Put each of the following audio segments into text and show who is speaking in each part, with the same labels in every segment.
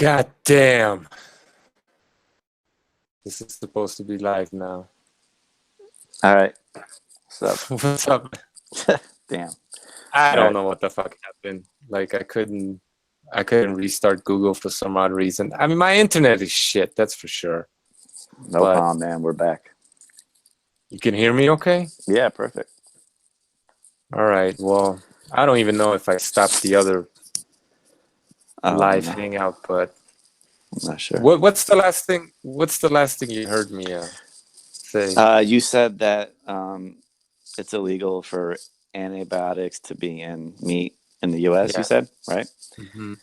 Speaker 1: God damn. This is supposed to be live now.
Speaker 2: All right. What's up?
Speaker 1: What's up?
Speaker 2: Damn.
Speaker 1: I
Speaker 2: All
Speaker 1: don't
Speaker 2: right.
Speaker 1: know what the fuck happened. Like I couldn't restart Google for some odd reason. I mean, my internet is shit, that's for sure.
Speaker 2: No
Speaker 1: But
Speaker 2: problem, man. We're back.
Speaker 1: you can hear me okay?
Speaker 2: Yeah, perfect.
Speaker 1: All right. Well, I don't even know if I stopped the other live
Speaker 2: No,
Speaker 1: hangout, but
Speaker 2: I'm not sure.
Speaker 1: what's the last thing you heard me say?
Speaker 2: You said that it's illegal for antibiotics to be in meat in the U.S. You
Speaker 1: Yeah.
Speaker 2: said, right?
Speaker 1: Hmm.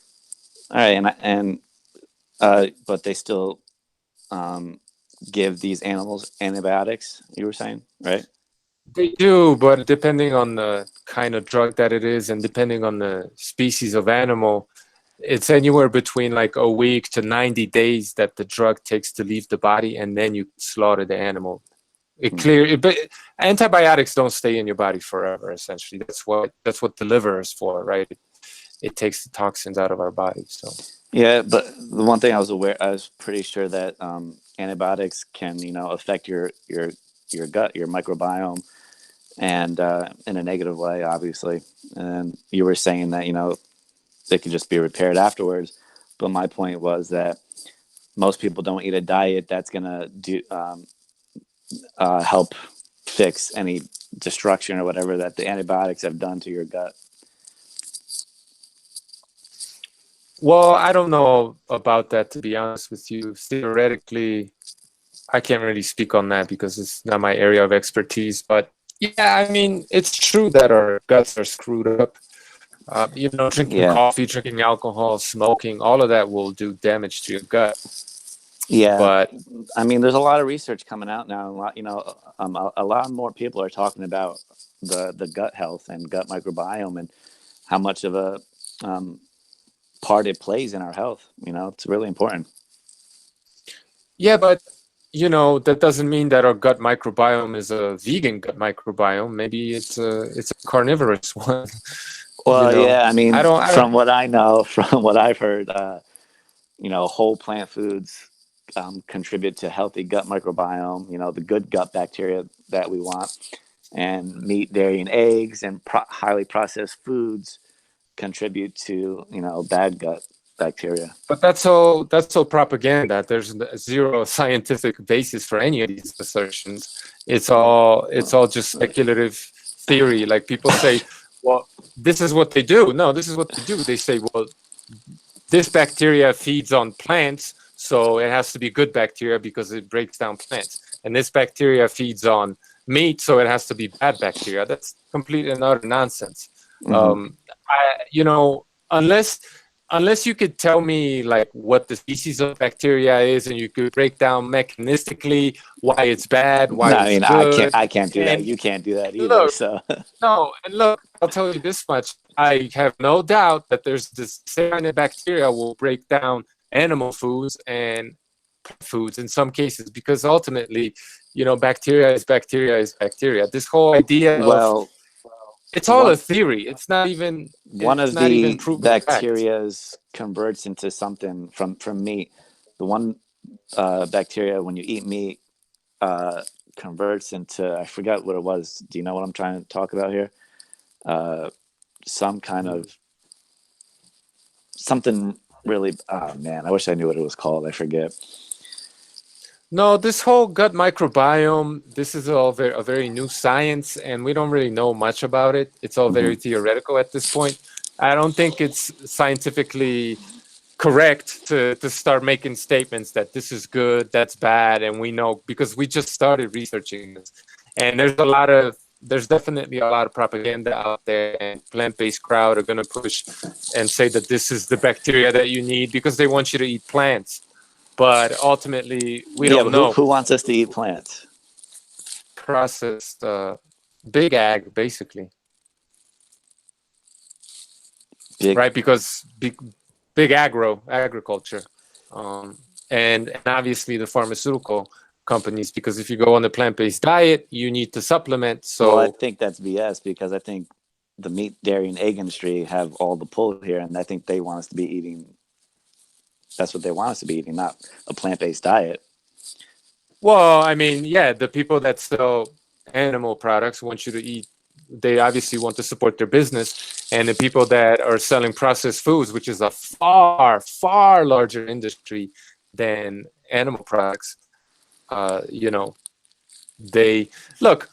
Speaker 2: All right, but they still give these animals antibiotics. You were saying, right?
Speaker 1: They do, but depending on the kind of drug that it is and depending on the species of animal, it's anywhere between like a week to 90 days that the drug takes to leave the body, and then you slaughter the animal. But antibiotics don't stay in your body forever. Essentially, that's what the liver is for, right? It takes the toxins out of our body. So
Speaker 2: Yeah, but the one thing I was pretty sure that antibiotics can, affect your gut, your microbiome, and in a negative way, obviously. And you were saying that they could just be repaired afterwards. But my point was that most people don't eat a diet that's gonna help fix any destruction or whatever that the antibiotics have done to your gut.
Speaker 1: well, I don't know about that, to be honest with you. Theoretically, I can't really speak on that because it's not my area of expertise. But yeah, I mean, it's true that our guts are screwed up. Drinking
Speaker 2: Yeah,
Speaker 1: coffee, drinking alcohol, smoking, all of that will do damage to your gut.
Speaker 2: yeah.
Speaker 1: But
Speaker 2: I mean, there's a lot of research coming out now. A lot more people are talking about the gut health and gut microbiome and how much of a part it plays in our health. It's really important.
Speaker 1: yeah, but that doesn't mean that our gut microbiome is a vegan gut microbiome. Maybe it's a carnivorous one.
Speaker 2: Well, yeah, I
Speaker 1: I
Speaker 2: mean,
Speaker 1: don't.
Speaker 2: from what I know, from what I've heard, whole plant foods contribute to healthy gut microbiome. The good gut bacteria that we want, and meat, dairy, and eggs, and highly processed foods contribute to bad gut bacteria.
Speaker 1: But that's all propaganda. There's zero scientific basis for any of these assertions. It's all just speculative theory. Like people say, well, this is what they do. No, this is what they do. They say, well, this bacteria feeds on plants, so it has to be good bacteria because it breaks down plants. And this bacteria feeds on meat, so it has to be bad bacteria. That's complete and utter nonsense.
Speaker 2: Mm-hmm.
Speaker 1: Unless you could tell me like what the species of bacteria is, and you could break down mechanistically why it's bad, why
Speaker 2: No, I
Speaker 1: it's
Speaker 2: mean, I
Speaker 1: good.
Speaker 2: can't. I can't do that.
Speaker 1: And
Speaker 2: You can't do that either.
Speaker 1: look,
Speaker 2: So,
Speaker 1: no, and look, I'll tell you this much. I have no doubt that there's this same kind of bacteria will break down animal foods and plant foods in some cases, because ultimately, bacteria is bacteria is bacteria. This whole idea of
Speaker 2: well,
Speaker 1: it's all a
Speaker 2: one
Speaker 1: theory.
Speaker 2: one
Speaker 1: It's
Speaker 2: of
Speaker 1: not even
Speaker 2: the
Speaker 1: proven fact.
Speaker 2: bacterias converts into something from meat. The one bacteria when you eat meat uh, converts into, I forgot what it was. Do you know what I'm trying to talk about here? Uh, some kind of something really. Oh man, I wish I knew what it was called. I forget.
Speaker 1: No, this whole gut microbiome, this is all a very new science, and we don't really know much about it. It's all
Speaker 2: Hmm.
Speaker 1: very theoretical at this point. I don't think it's scientifically correct to start making statements that this is good, that's bad, and we know, because we just started researching this. And there's definitely a lot of propaganda out there, and plant-based crowd are going to push and say that this is the bacteria that you need because they want you to eat plants. But ultimately, we
Speaker 2: Yeah,
Speaker 1: don't
Speaker 2: but who
Speaker 1: know.
Speaker 2: who wants us to eat plants?
Speaker 1: Processed big ag, basically,
Speaker 2: Big.
Speaker 1: right? Because big agriculture, um, and obviously the pharmaceutical companies. Because if you go on the plant-based diet, you need to supplement.
Speaker 2: Well, I
Speaker 1: So
Speaker 2: think that's BS because I think the meat, dairy, and egg industry have all the pull here, and I think they want us to be eating that's what they want us to be eating, not a plant-based diet.
Speaker 1: Well, I mean, yeah, the people that sell animal products want you to eat. They obviously want to support their business, and the people that are selling processed foods, which is a far, far larger industry than animal products, you know, they look.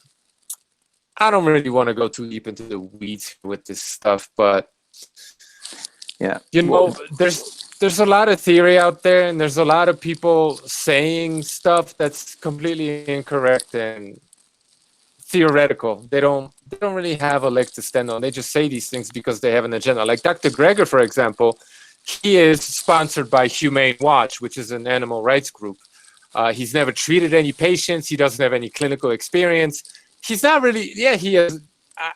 Speaker 1: I don't really want to go too deep into the weeds with this stuff, but
Speaker 2: Yeah,
Speaker 1: you know, there's a lot of theory out there, and there's a lot of people saying stuff that's completely incorrect and theoretical. They don't really have a leg to stand on. They just say these things because they have an agenda. Like Dr. Greger, for example, he is sponsored by Humane Watch, which is an animal rights group. He's never treated any patients. He doesn't have any clinical experience. He's not really, yeah, he is.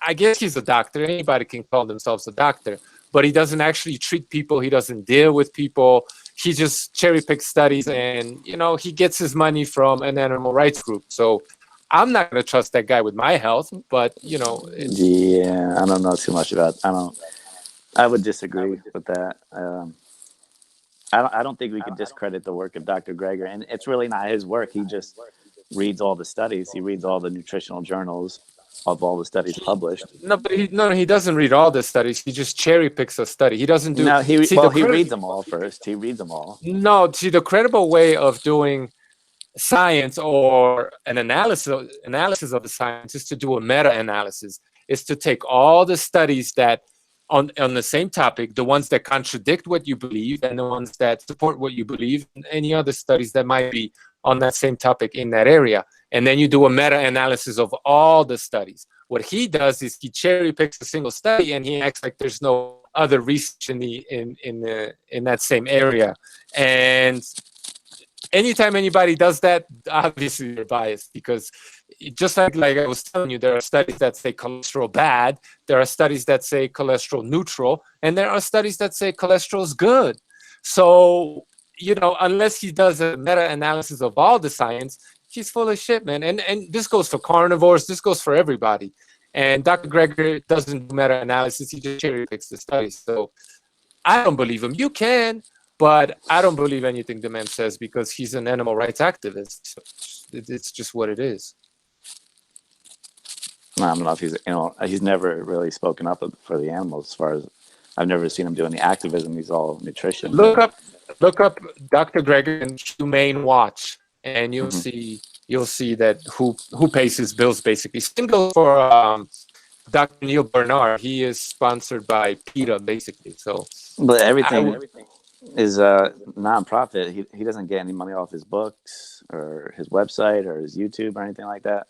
Speaker 1: I guess he's a doctor. Anybody can call themselves a doctor, but he doesn't actually treat people. He doesn't deal with people. He just cherry picks studies, and you know, he gets his money from an animal rights group. So I'm not going to trust that guy with my health, but you know,
Speaker 2: yeah, I don't know too much about. I would disagree with that. I don't think we could discredit the work of Dr. Greger, and it's really not his work. He just reads all the studies. He reads all the nutritional journals of all the studies published.
Speaker 1: no, but he doesn't read all the studies. He just cherry picks a study. He doesn't do.
Speaker 2: No, he
Speaker 1: see,
Speaker 2: he reads them all first. He reads them all.
Speaker 1: No, see, the credible way of doing science or an analysis of the science is to do a meta-analysis. Is to take all the studies that on the same topic, the ones that contradict what you believe and the ones that support what you believe, and any other studies that might be on that same topic in that area. And then you do a meta-analysis of all the studies. What he does is he cherry picks a single study and he acts like there's no other research in that same area. And anytime anybody does that, obviously they're biased, because just like I was telling you, there are studies that say cholesterol bad, there are studies that say cholesterol neutral, and there are studies that say cholesterol is good. So, you know, unless he does a meta-analysis of all the science, he's full of shit, man. And this goes for carnivores, this goes for everybody. And Dr. Greger doesn't do meta-analysis, he just cherry picks the studies. So I don't believe him. You can, but I don't believe anything the man says because he's an animal rights activist. It's just what it is.
Speaker 2: I don't know if he's never really spoken up for the animals. As far as I've never seen him do any activism. He's all nutrition.
Speaker 1: Look up Dr. Greger and Humane Watch, and you'll see that who pays his bills basically. Same goes for Dr. Neil Bernard. He is sponsored by PETA basically. So,
Speaker 2: but everything is non-profit. He doesn't get any money off his books or his website or his YouTube or anything like that.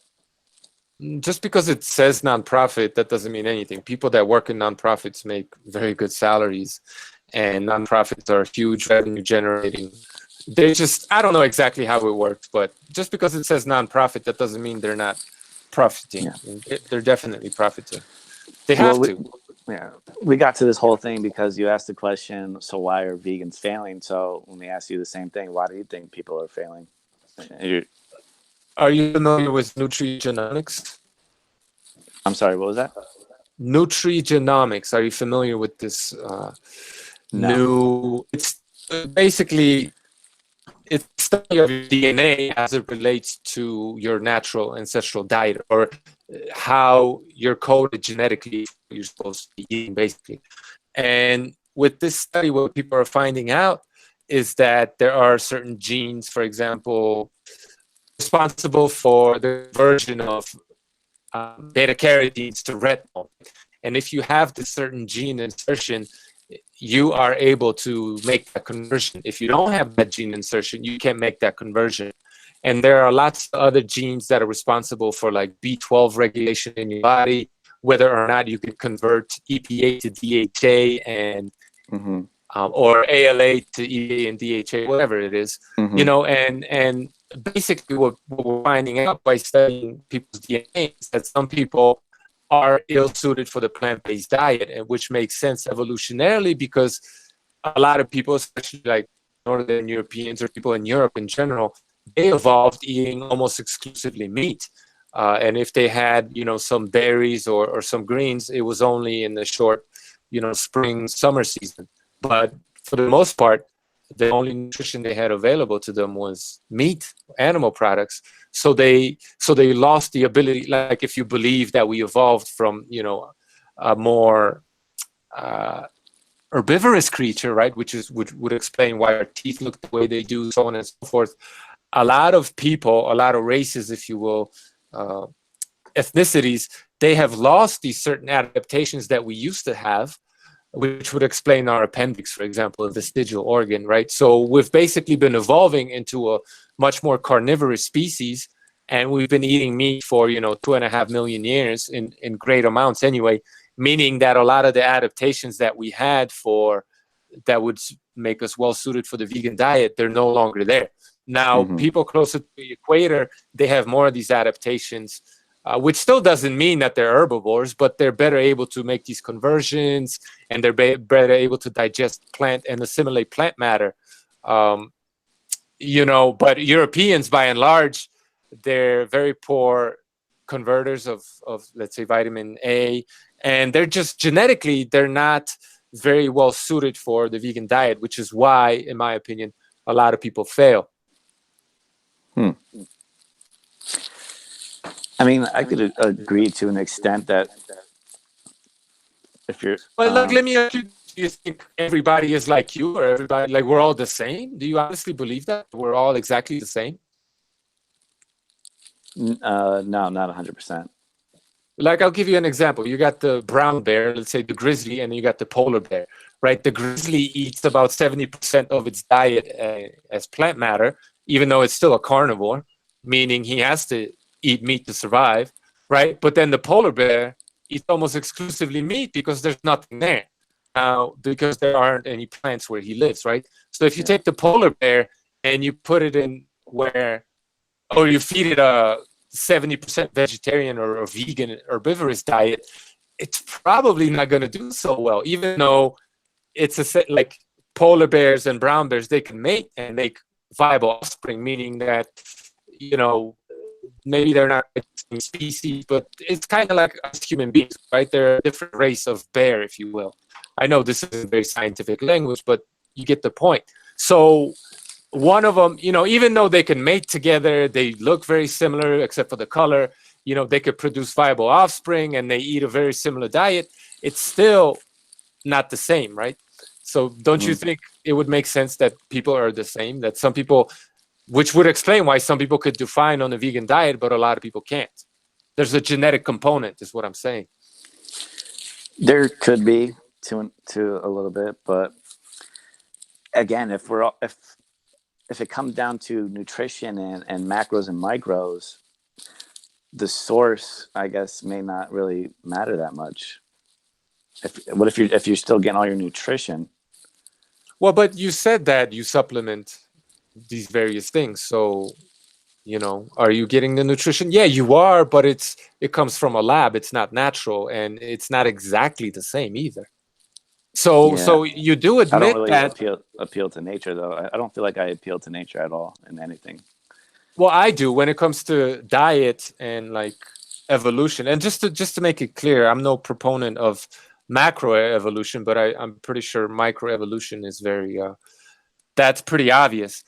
Speaker 1: Just because it says nonprofit, that doesn't mean anything. People that work in nonprofits make very good salaries, and nonprofits are huge revenue generating. They just, I don't know exactly how it works, but just because it says nonprofit, that doesn't mean they're not profiting. Yeah. They're definitely profiting. They have to.
Speaker 2: Yeah, we got to this whole thing because you asked the question, so why are vegans failing? So when we ask you the same thing, why do you think people are failing?
Speaker 1: Are you familiar with nutrigenomics?
Speaker 2: I'm sorry, what was that?
Speaker 1: Nutrigenomics. Are you familiar with this new? It's basically it's study of your DNA as it relates to your natural ancestral diet, or how you're coded genetically. You're supposed to be eating, basically. And with this study, what people are finding out is that there are certain genes, for example, responsible for the conversion of beta carotenes to retinol. And if you have this certain gene insertion, you are able to make that conversion. If you don't have that gene insertion, you can't make that conversion. And there are lots of other genes that are responsible for like B12 regulation in your body, whether or not you can convert EPA to DHA and or ALA to EPA and DHA, whatever it is, you know, and basically what we're finding out by studying people's DNA is that some people are ill-suited for the plant-based diet, and which makes sense evolutionarily because a lot of people, especially like Northern Europeans or people in Europe in general, they evolved eating almost exclusively meat. And if they had, you know, some berries or some greens, it was only in the short, you know, spring, summer season. But for the most part, the only nutrition they had available to them was meat, animal products. So they lost the ability. Like if you believe that we evolved from, you know, a more herbivorous creature, right, which would explain why our teeth look the way they do, so on and so forth. A lot of people, a lot of races, if you will, ethnicities, they have lost these certain adaptations that we used to have, which would explain our appendix, for example, a vestigial organ, right? So we've basically been evolving into a much more carnivorous species, and we've been eating meat for, you know, 2.5 million years in great amounts anyway, meaning that a lot of the adaptations that we had for that would make us well suited for the vegan diet, they're no longer there. Now, people closer to the equator, they have more of these adaptations, which still doesn't mean that they're herbivores, but they're better able to make these conversions, and they're better able to digest plant and assimilate plant matter. You know, but Europeans, by and large, they're very poor converters of let's say, vitamin A, and they're just genetically, they're not very well suited for the vegan diet, which is why, in my opinion, a lot of people fail.
Speaker 2: I mean, I could agree to an extent that if you're...
Speaker 1: But like, let me ask you, do you think everybody is like you, or everybody, like, we're all the same? Do you honestly believe that we're all exactly the same?
Speaker 2: No, not 100%.
Speaker 1: Like, I'll give you an example. You got the brown bear, let's say the grizzly, and you got the polar bear, right? The grizzly eats about 70% of its diet as plant matter, even though it's still a carnivore, meaning he has to eat meat to survive, right? But then the polar bear eats almost exclusively meat because there's nothing there now, because there aren't any plants where he lives, right? So if you take the polar bear and you put it in where, or you feed it a 70% vegetarian or a vegan herbivorous diet, it's probably not going to do so well, even though it's like polar bears and brown bears, they can mate and make viable offspring, meaning that, you know, maybe they're not the same species, but it's kind of like us human beings, right? They're a different race of bear, if you will. I know this is a very scientific language, but you get the point. So one of them, you know, even though they can mate together, they look very similar except for the color, you know, they could produce viable offspring and they eat a very similar diet. It's still not the same, right? So don't you think it would make sense that people are the same, that some people, which would explain why some people could do fine on a vegan diet, but a lot of people can't? There's a genetic component, is what I'm saying.
Speaker 2: There could be to a little bit, but again, if it comes down to nutrition and macros and micros, the source, I guess, may not really matter that much. What if you're still getting all your nutrition?
Speaker 1: Well, but you said that you supplement these various things, so, you know, are you getting the nutrition? Yeah, you are, but it comes from a lab. It's not natural, and it's not exactly the same either. So you do admit
Speaker 2: I don't really
Speaker 1: that
Speaker 2: appeal to nature, though. I don't feel like I appeal to nature at all in anything.
Speaker 1: Well, I do when it comes to diet and like evolution. And just to make it clear, I'm no proponent of macro evolution, but I'm pretty sure micro evolution is very that's pretty obvious.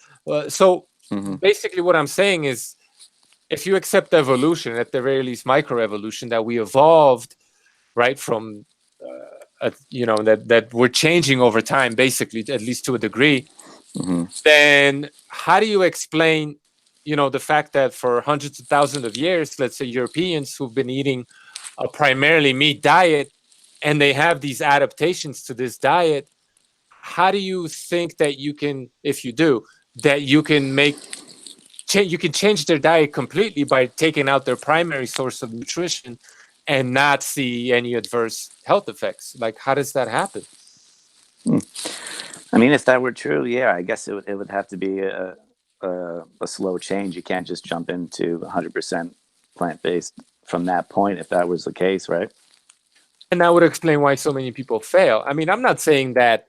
Speaker 1: So basically what I'm saying is, if you accept evolution, at the very least microevolution, that we evolved, right, from you know, that we're changing over time, basically, at least to a degree, then how do you explain, you know, the fact that for hundreds of thousands of years, let's say Europeans who've been eating a primarily meat diet, and they have these adaptations to this diet, how do you think that you can, if you do, that you can you can change their diet completely by taking out their primary source of nutrition and not see any adverse health effects? Like, how does that happen?
Speaker 2: I mean, if that were true, yeah, I guess it would have to be a slow change. You can't just jump into 100% plant-based from that point if that was the case, right?
Speaker 1: And that would explain why so many people fail. I mean, I'm not saying that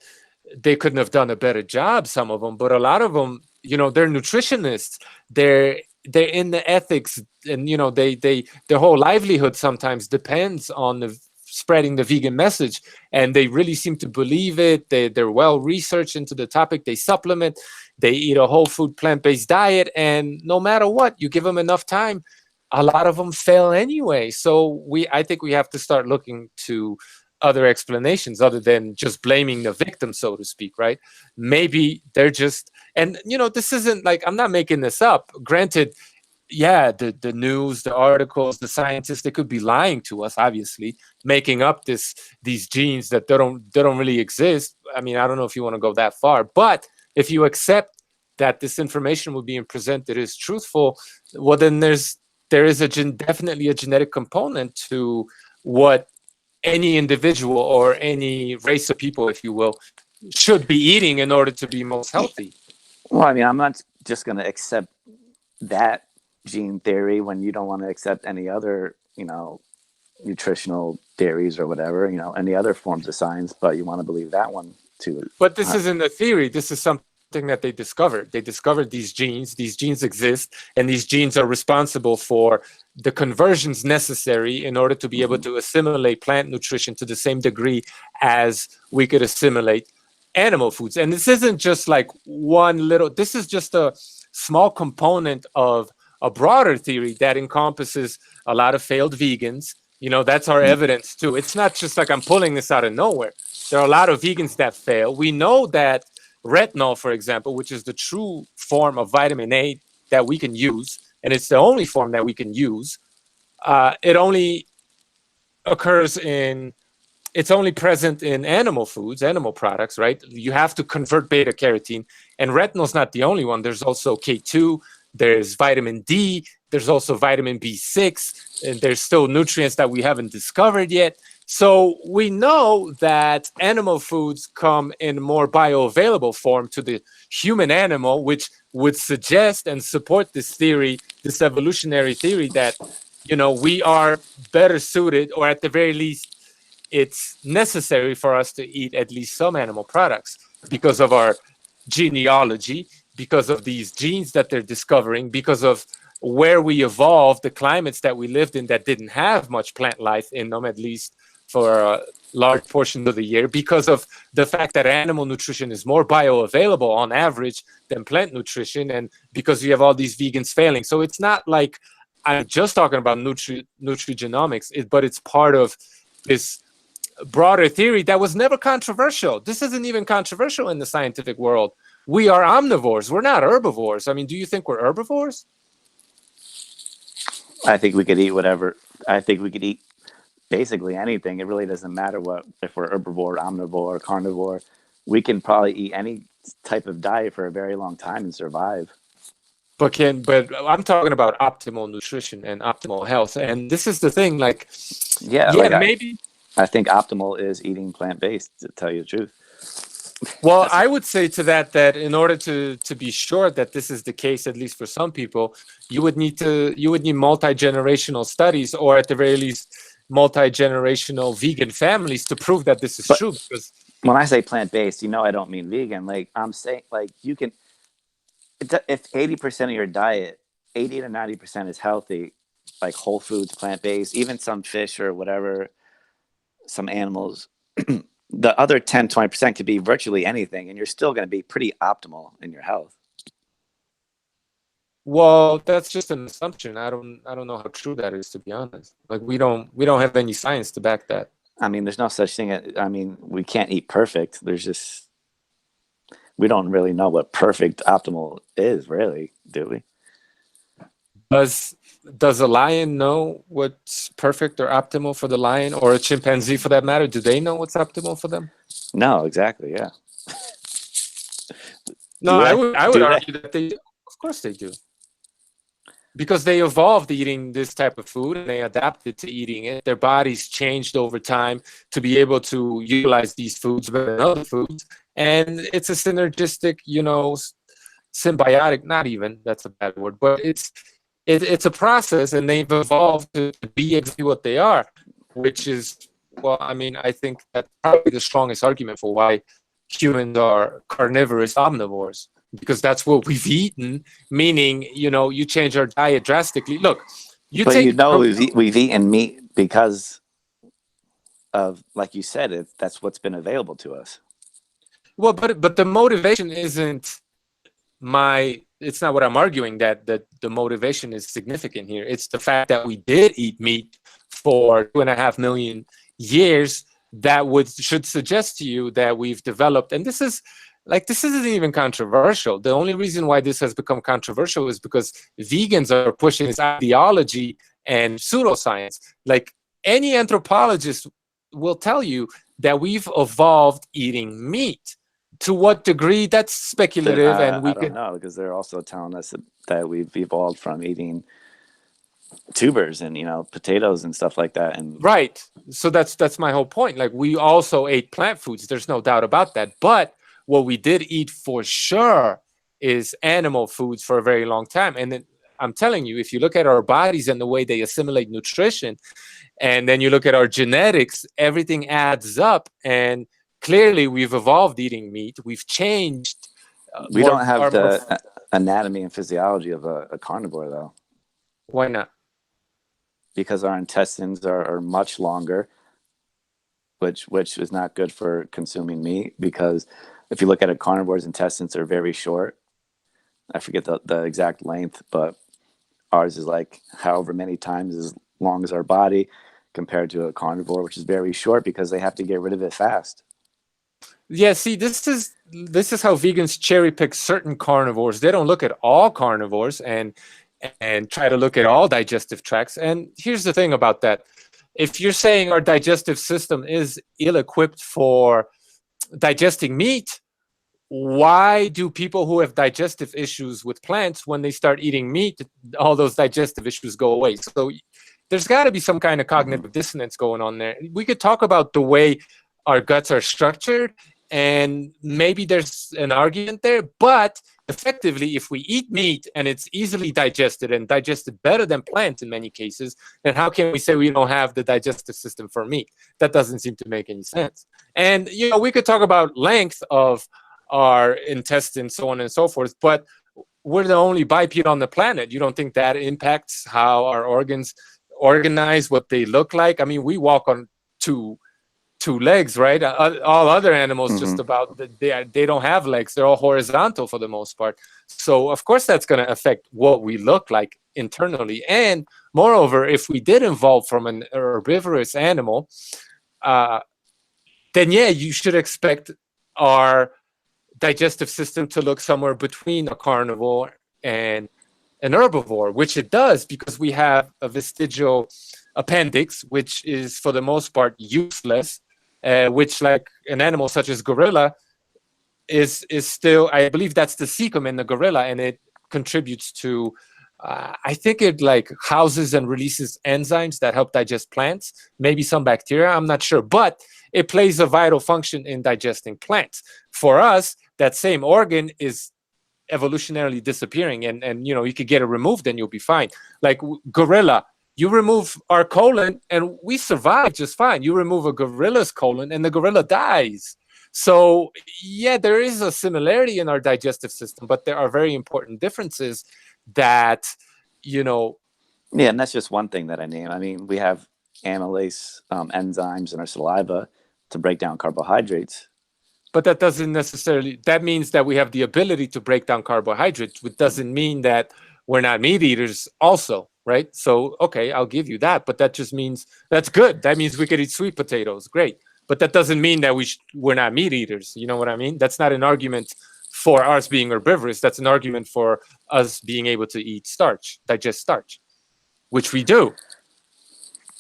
Speaker 1: they couldn't have done a better job, some of them, but a lot of them, you know, they're nutritionists. They're in the ethics, and, you know, their whole livelihood sometimes depends on the spreading the vegan message, and they really seem to believe it. They're well researched into the topic. They supplement, they eat a whole food plant-based diet, and no matter what, you give them enough time, a lot of them fail anyway. So I think we have to start looking to other explanations other than just blaming the victim, so to speak, right? Maybe they're just, and this isn't like, I'm not making this up. Granted, yeah, the news, the articles, the scientists, they could be lying to us, obviously, making up these genes that they don't really exist. I mean, I don't know if you want to go that far, but if you accept that this information will being presented is truthful, well, then there is definitely a genetic component to what any individual or any race of people, if you will, should be eating in order to be most healthy.
Speaker 2: Well, I mean, I'm not just going to accept that gene theory when you don't want to accept any other, nutritional theories or whatever, any other forms of science, but you want to believe that one too.
Speaker 1: But this isn't a theory. This is something that they discovered. They discovered these genes. These genes exist, and these genes are responsible for the conversions necessary in order to be able to assimilate plant nutrition to the same degree as we could assimilate animal foods. And this isn't just like this is just a small component of a broader theory that encompasses a lot of failed vegans. That's our evidence too. It's not just like I'm pulling this out of nowhere. There are a lot of vegans that fail. We know that retinol, for example, which is the true form of vitamin A that we can use, and it's the only form that we can use, it only it's only present in animal foods, animal products, right? You have to convert beta carotene, and retinol's not the only one. There's also K2, there's vitamin D, there's also vitamin B6, and there's still nutrients that we haven't discovered yet. So we know that animal foods come in more bioavailable form to the human animal, which would suggest and support this theory, this evolutionary theory that, we are better suited, or at the very least, it's necessary for us to eat at least some animal products because of our genealogy, because of these genes that they're discovering, because of where we evolved, the climates that we lived in that didn't have much plant life in them, at least for a large portion of the year, because of the fact that animal nutrition is more bioavailable on average than plant nutrition, and because we have all these vegans failing. So it's not like I'm just talking about nutrigenomics, but it's part of this broader theory that was never controversial. This isn't even controversial in the scientific world. We are omnivores. We're not herbivores. I mean, do you think we're herbivores?
Speaker 2: I think we could eat whatever. I think we could eat basically anything. It really doesn't matter if we're herbivore, omnivore, carnivore. We can probably eat any type of diet for a very long time and survive.
Speaker 1: But I'm talking about optimal nutrition and optimal health. And this is the thing, maybe.
Speaker 2: I think optimal is eating plant-based, to tell you the truth.
Speaker 1: Well, I would say to that in order to be sure that this is the case, at least for some people, you would need multi-generational studies, or at the very least, multi-generational vegan families to prove that this is true. Because
Speaker 2: when I say plant-based, I don't mean vegan. Like I'm saying, like you can, if 80% of your diet, 80 to 90% is healthy, like whole foods, plant-based, even some fish or whatever, some animals. The other 10, 20% could be virtually anything, and you're still going to be pretty optimal in your health.
Speaker 1: Well, that's just an assumption. I don't know how true that is, to be honest. Like we don't have any science to back that.
Speaker 2: I mean, there's no such thing. We can't eat perfect. We don't really know what perfect optimal is, really, do we?
Speaker 1: Does a lion know what's perfect or optimal for the lion, or a chimpanzee for that matter? Do they know what's optimal for them?
Speaker 2: No, exactly. Yeah.
Speaker 1: No, I would argue that they do. Of course they do. Because they evolved eating this type of food and they adapted to eating it. Their bodies changed over time to be able to utilize these foods better than other foods. And it's a synergistic, symbiotic, not even, that's a bad word, but it's a process, and they've evolved to be exactly what they are, which is, I think that's probably the strongest argument for why humans are carnivorous omnivores, because that's what we've eaten, meaning, you change our diet drastically. Look,
Speaker 2: we've eaten meat because of like you said, that's what's been available to us.
Speaker 1: Well, but the motivation isn't it's not what I'm arguing, that the motivation is significant here. It's the fact that we did eat meat for 2.5 million years that should suggest to you that we've developed, and this isn't even controversial. The only reason why this has become controversial is because vegans are pushing this ideology and pseudoscience. Like, any anthropologist will tell you that we've evolved eating meat. To what degree, that's speculative, and
Speaker 2: I don't know, because they're also telling us that we've evolved from eating tubers and potatoes and stuff like that. And
Speaker 1: right. So that's my whole point. Like, we also ate plant foods. There's no doubt about that. But what we did eat for sure is animal foods for a very long time. And then I'm telling you, if you look at our bodies and the way they assimilate nutrition, and then you look at our genetics, everything adds up. And clearly, we've evolved eating meat. We've changed.
Speaker 2: We don't have the anatomy and physiology of a carnivore, though.
Speaker 1: Why not?
Speaker 2: Because our intestines are much longer, which is not good for consuming meat. Because if you look at a carnivore's intestines, are very short. I forget the exact length, but ours is like however many times as long as our body, compared to a carnivore, which is very short because they have to get rid of it fast.
Speaker 1: Yeah, see, this is how vegans cherry pick certain carnivores. They don't look at all carnivores and try to look at all digestive tracts. And here's the thing about that. If you're saying our digestive system is ill-equipped for digesting meat, why do people who have digestive issues with plants, when they start eating meat, all those digestive issues go away? So there's got to be some kind of cognitive dissonance going on there. We could talk about the way our guts are structured, and maybe there's an argument there, but effectively, if we eat meat and it's easily digested and digested better than plants in many cases, then how can we say we don't have the digestive system for meat? That doesn't seem to make any sense. And we could talk about length of our intestines, so on and so forth, but we're the only biped on the planet. You don't think that impacts how our organs organize, what they look like? I mean, we walk on two legs, right? All other animals, just about, they don't have legs. They're all horizontal for the most part. So of course that's going to affect what we look like internally. And moreover, if we did evolve from an herbivorous animal, then yeah, you should expect our digestive system to look somewhere between a carnivore and an herbivore, which it does, because we have a vestigial appendix, which is for the most part useless, which, like an animal such as gorilla, is still, I believe that's the cecum in the gorilla, and it contributes to, I think it like houses and releases enzymes that help digest plants, maybe some bacteria, I'm not sure, but it plays a vital function in digesting plants. For us, that same organ is evolutionarily disappearing, and you could get it removed and you'll be fine. Like gorilla, you remove our colon and we survive just fine. You remove a gorilla's colon and the gorilla dies. So yeah, there is a similarity in our digestive system, but there are very important differences that, Yeah,
Speaker 2: and that's just one thing that I name. I mean, we have amylase enzymes in our saliva to break down carbohydrates.
Speaker 1: But that doesn't necessarily, that means that we have the ability to break down carbohydrates, which doesn't mean that we're not meat eaters also, right? So, okay, I'll give you that, but that just means, that's good. That means we could eat sweet potatoes, great. But that doesn't mean that we're not meat eaters, you know what I mean? That's not an argument for us being herbivorous. That's an argument for us being able to eat starch, digest starch, which we do.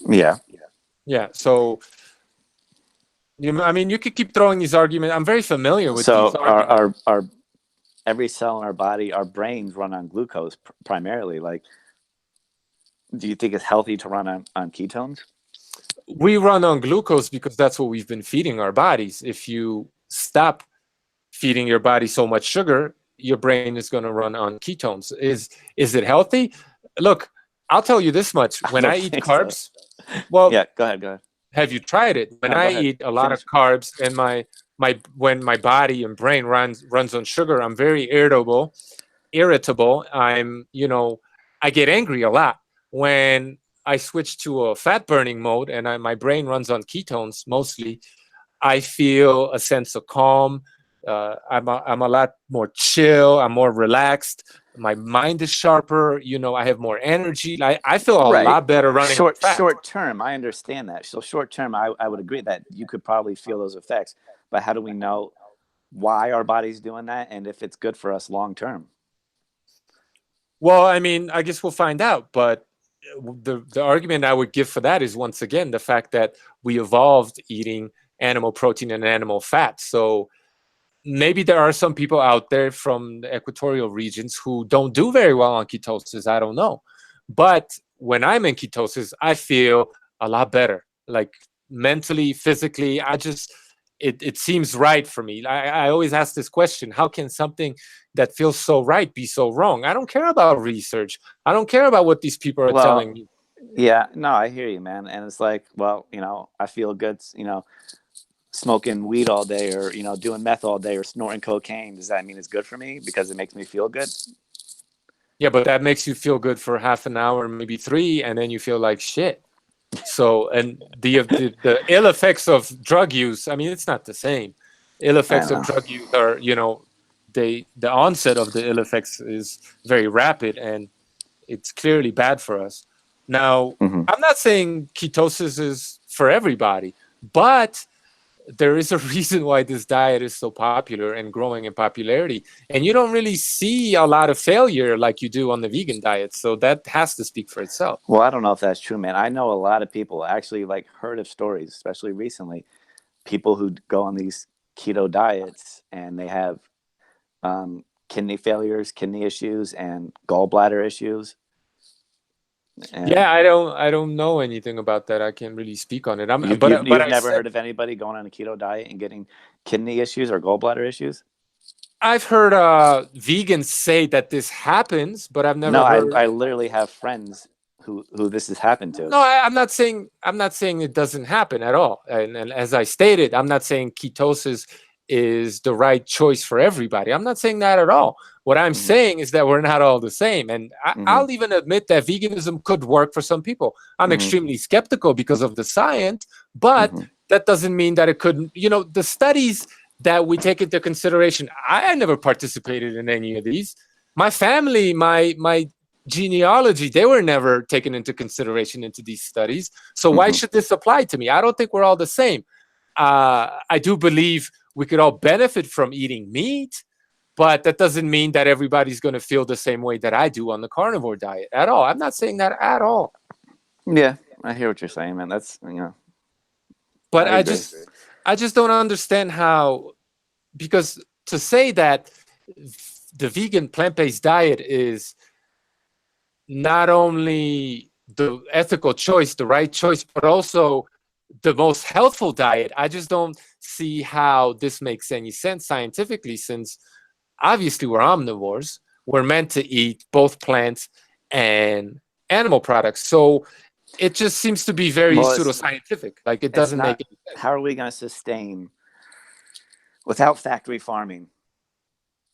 Speaker 2: Yeah.
Speaker 1: Yeah, so... I mean, you could keep throwing these arguments. I'm very familiar with
Speaker 2: so
Speaker 1: these arguments.
Speaker 2: our every cell in our body, our brains run on glucose primarily. Like, do you think it's healthy to run on ketones?
Speaker 1: We run on glucose because that's what we've been feeding our bodies. If you stop feeding your body so much sugar, your brain is going to run on ketones. Is it healthy? Look, I'll tell you this much. When I eat carbs, well,
Speaker 2: yeah, go ahead.
Speaker 1: Have you tried it? When I eat a lot of carbs and when my body and brain runs on sugar, I'm very irritable. I'm, I get angry a lot. When I switch to a fat burning mode and my brain runs on ketones mostly, I feel a sense of calm. I'm a lot more chill. I'm more relaxed. My mind is sharper. You know, I have more energy. I feel a
Speaker 2: Right.
Speaker 1: lot better running on fat.
Speaker 2: Short term, I understand that. So short term, I would agree that you could probably feel those effects. But how do we know why our body's doing that and if it's good for us long term?
Speaker 1: Well, I mean, I guess we'll find out. But the argument I would give for that is, once again, the fact that we evolved eating animal protein and animal fat. So maybe there are some people out there from the equatorial regions who don't do very well on ketosis. I don't know. But when I'm in ketosis, I feel a lot better, like mentally, physically. It seems right for me. I always ask this question: how can something that feels so right be so wrong? I don't care about research. I don't care about what these people are telling
Speaker 2: Well,
Speaker 1: me.
Speaker 2: yeah, no, I hear you, man. And it's like, well, I feel good, smoking weed all day or, doing meth all day or snorting cocaine. Does that mean it's good for me because it makes me feel good?
Speaker 1: Yeah, but that makes you feel good for half an hour, maybe three, and then you feel like shit. So, and the ill effects of drug use, I mean, it's not the same. Ill
Speaker 2: I
Speaker 1: effects of
Speaker 2: know.
Speaker 1: drug use are, the onset of the ill effects is very rapid, and it's clearly bad for us. Now,
Speaker 2: Hmm.
Speaker 1: I'm not saying ketosis is for everybody, but there is a reason why this diet is so popular and growing in popularity. And you don't really see a lot of failure like you do on the vegan diet. So that has to speak for itself.
Speaker 2: Well, I don't know if that's true, man. I know a lot of people actually like heard of stories, especially recently, people who go on these keto diets and they have kidney failures, kidney issues, and gallbladder issues. And
Speaker 1: Yeah, I don't know anything about that. I can't really speak on it. But
Speaker 2: you've
Speaker 1: I
Speaker 2: never
Speaker 1: said
Speaker 2: heard of anybody going on a keto diet and getting kidney issues or gallbladder issues?
Speaker 1: I've heard vegans say that this happens, but I've
Speaker 2: No,
Speaker 1: never heard.
Speaker 2: I literally have friends who this has happened to.
Speaker 1: No, I'm not saying it doesn't happen at all. And as I stated, I'm not saying ketosis is the right choice for everybody. I'm not saying that at all. What I'm
Speaker 2: Hmm.
Speaker 1: saying is that we're not all the same. And
Speaker 2: Hmm.
Speaker 1: I'll even admit that veganism could work for some people. I'm
Speaker 2: Hmm.
Speaker 1: extremely skeptical because of the science, but
Speaker 2: Hmm.
Speaker 1: that doesn't mean that it couldn't. The studies that we take into consideration, I never participated in any of these. My family, my genealogy, they were never taken into consideration into these studies. So why
Speaker 2: Hmm.
Speaker 1: should this apply to me? I don't think we're all the same. I do believe we could all benefit from eating meat, but that doesn't mean that everybody's going to feel the same way that I do on the carnivore diet at all. I'm not saying that at all.
Speaker 2: Yeah, I hear what you're saying, man. That's
Speaker 1: But
Speaker 2: I agree.
Speaker 1: I just don't understand how, because to say that the vegan plant-based diet is not only the ethical choice, the right choice, but also the most healthful diet. I just don't see how this makes any sense scientifically, since obviously we're omnivores. We're meant to eat both plants and animal products. So it just seems to be very
Speaker 2: Well,
Speaker 1: pseudoscientific. Like it
Speaker 2: it's
Speaker 1: doesn't make
Speaker 2: not.
Speaker 1: any sense.
Speaker 2: How are we going to sustain without factory farming?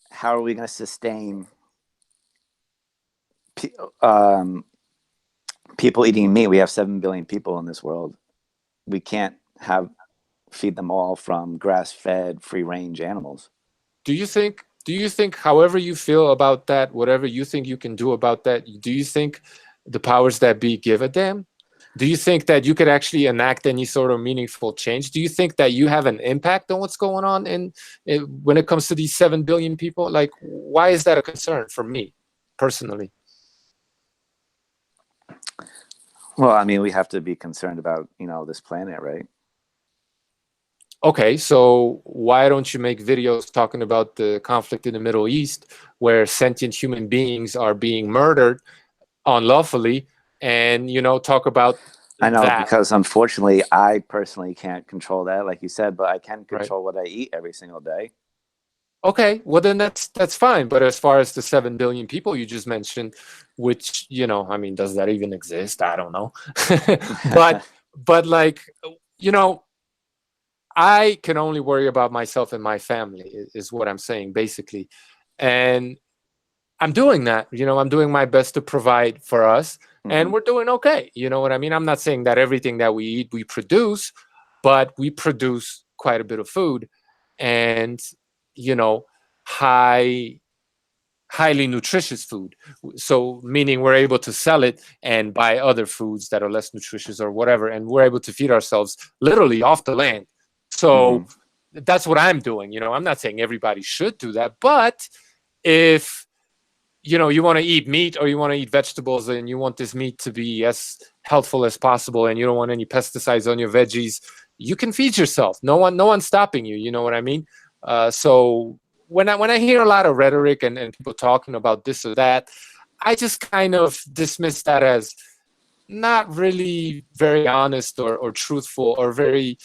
Speaker 2: How are we going to sustain um, people eating meat? We have 7 billion people in this world. We can't have feed them all from grass-fed, free-range animals.
Speaker 1: Do you think, however you feel about that, whatever you think you can do about that, do you think the powers that be give a damn? Do you think that you could actually enact any sort of meaningful change? Do you think that you have an impact on what's going on when it comes to these 7 billion people? Like, why is that a concern for me personally?
Speaker 2: Well, I mean, we have to be concerned about this planet, right?
Speaker 1: Okay, so why don't you make videos talking about the conflict in the Middle East, where sentient human beings are being murdered unlawfully, and talk about
Speaker 2: I know,
Speaker 1: that,
Speaker 2: because unfortunately, I personally can't control that, like you said, but I can
Speaker 1: right?
Speaker 2: control what I eat every single day.
Speaker 1: Okay, well then that's fine. But as far as the 7 billion people you just mentioned, which I mean, does that even exist? I don't know. but but like, you know, I can only worry about myself and my family is what I'm saying basically. And I'm doing that. I'm doing my best to provide for us, and we're doing okay. You know what I mean? I'm not saying that everything that we eat we produce, but we produce quite a bit of food, and you know, high highly nutritious food. So meaning we're able to sell it and buy other foods that are less nutritious or whatever, and we're able to feed ourselves literally off the land. So that's what I'm doing. I'm not saying everybody should do that, but if you want to eat meat or you want to eat vegetables and you want this meat to be as healthful as possible and you don't want any pesticides on your veggies, you can feed yourself. No one's stopping you. You know what I mean? So when I hear a lot of rhetoric and people talking about this or that, I just kind of dismiss that as not really very honest or truthful or very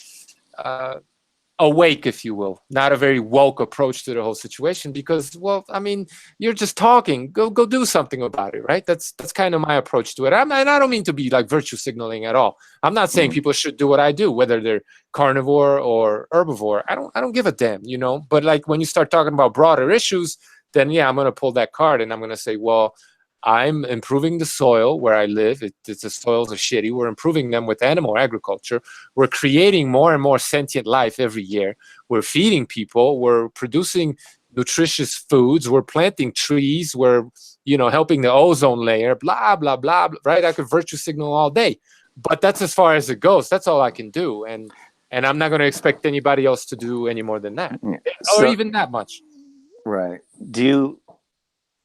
Speaker 1: awake, if you will, not a very woke approach to the whole situation. Because, well, I mean, you're just talking. Go do something about it, right? That's kind of my approach to it. And I don't mean to be like virtue signaling at all. I'm not saying people should do what I do, whether they're carnivore or herbivore. I don't give a damn, But like when you start talking about broader issues, then yeah, I'm gonna pull that card and I'm gonna say, well, I'm improving the soil where I live. The soils are shitty. We're improving them with animal agriculture. We're creating more and more sentient life every year. We're feeding people. We're producing nutritious foods. We're planting trees. We're, helping the ozone layer, blah, blah, blah, blah, right? I could virtue signal all day, but that's as far as it goes. That's all I can do. And I'm not going to expect anybody else to do any more than that, or even that much.
Speaker 2: Right. Do you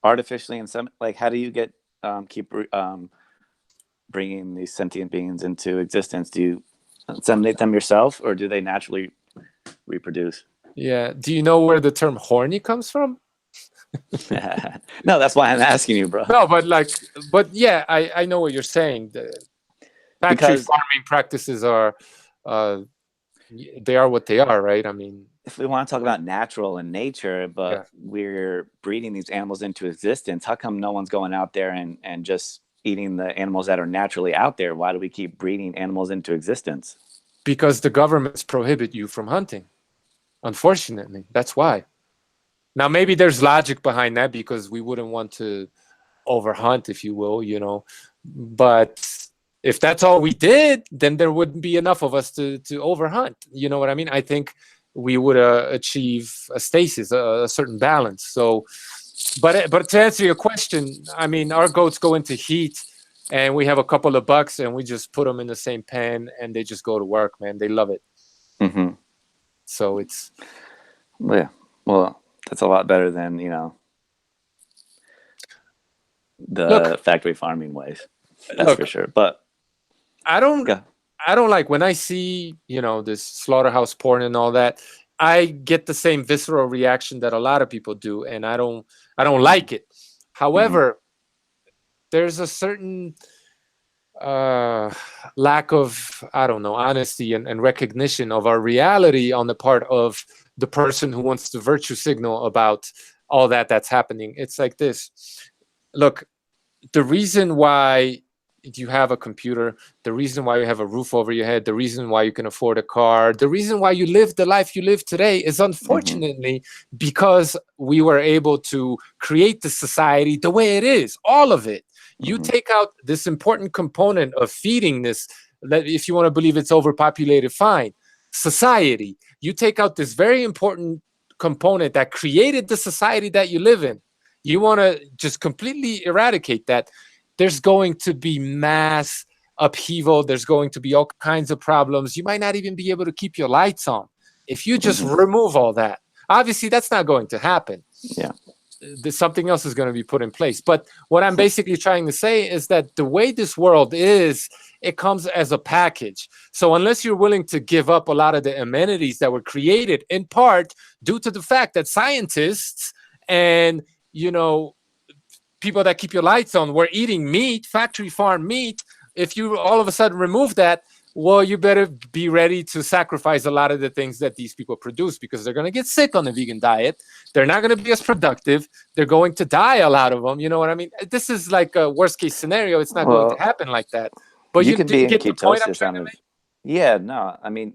Speaker 2: artificially how do you get keep bringing these sentient beings into existence? Do you inseminate them yourself, or do they naturally reproduce?
Speaker 1: Yeah. Do you know where the term horny comes from?
Speaker 2: No, that's why I'm asking you, bro.
Speaker 1: No, but yeah, I know what you're saying. The factory farming practices are, they are what they are, right? I mean,
Speaker 2: if we want to talk about natural and nature, but we're breeding these animals into existence, how come no one's going out there and just eating the animals that are naturally out there? Why do we keep breeding animals into existence?
Speaker 1: Because the governments prohibit you from hunting. Unfortunately, that's why. Now, maybe there's logic behind that because we wouldn't want to overhunt, if you will, But if that's all we did, then there wouldn't be enough of us to overhunt. You know what I mean? I think we would achieve a stasis, a certain balance. So, but to answer your question, I mean, our goats go into heat, and we have a couple of bucks, and we just put them in the same pen, and they just go to work, man. They love it. So it's
Speaker 2: well, that's a lot better than the factory farming ways. That's for sure. But
Speaker 1: I don't like when I see, this slaughterhouse porn and all that. I get the same visceral reaction that a lot of people do, and I don't like it. However, there's a certain lack of, honesty and recognition of our reality on the part of the person who wants to virtue signal about all that's happening. It's like this. Look, the reason why you have a computer, the reason why you have a roof over your head, the reason why you can afford a car, the reason why you live the life you live today is unfortunately because we were able to create the society the way it is, all of it. You take out this important component of feeding this, that if you want to believe it's overpopulated, fine. Society. You take out this very important component that created the society that you live in. You want to just completely eradicate that. There's going to be mass upheaval. There's going to be all kinds of problems. You might not even be able to keep your lights on if you just remove all that. Obviously, that's not going to happen.
Speaker 2: Yeah.
Speaker 1: Something else is going to be put in place. But what I'm basically trying to say is that the way this world is, it comes as a package. So unless you're willing to give up a lot of the amenities that were created in part due to the fact that scientists and, people that keep your lights on were eating meat, factory farm meat, if you all of a sudden remove that, well, you better be ready to sacrifice a lot of the things that these people produce because they're going to get sick on the vegan diet. They're not going to be as productive. They're going to die, a lot of them. You know what I mean? This is like a worst case scenario. It's not going to happen like that. But
Speaker 2: you could be in ketosis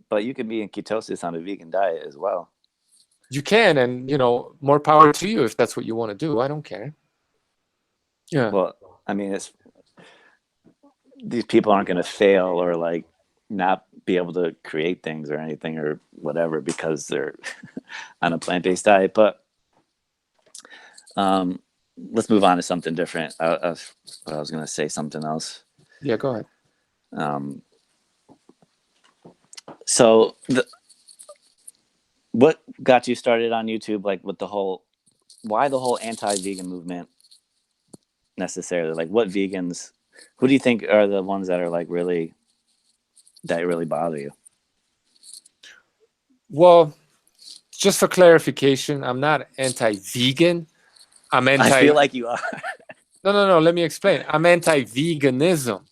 Speaker 2: but you could be in ketosis on a vegan diet as well.
Speaker 1: You can, and more power to you if that's what you want to do. I don't care. Yeah.
Speaker 2: Well, I mean, it's these people aren't going to fail or like not be able to create things or anything or whatever because they're on a plant-based diet. But um, let's move on to something different. I was going to say something else.
Speaker 1: Yeah, go ahead.
Speaker 2: Um, so what got you started on YouTube? Like with why the whole anti-vegan movement necessarily? Like what vegans, who do you think are the ones that are like that really bother you?
Speaker 1: Well, just for clarification, I'm not anti-vegan. I'm
Speaker 2: I
Speaker 1: anti.
Speaker 2: feel like you are.
Speaker 1: No. Let me explain. I'm anti-veganism.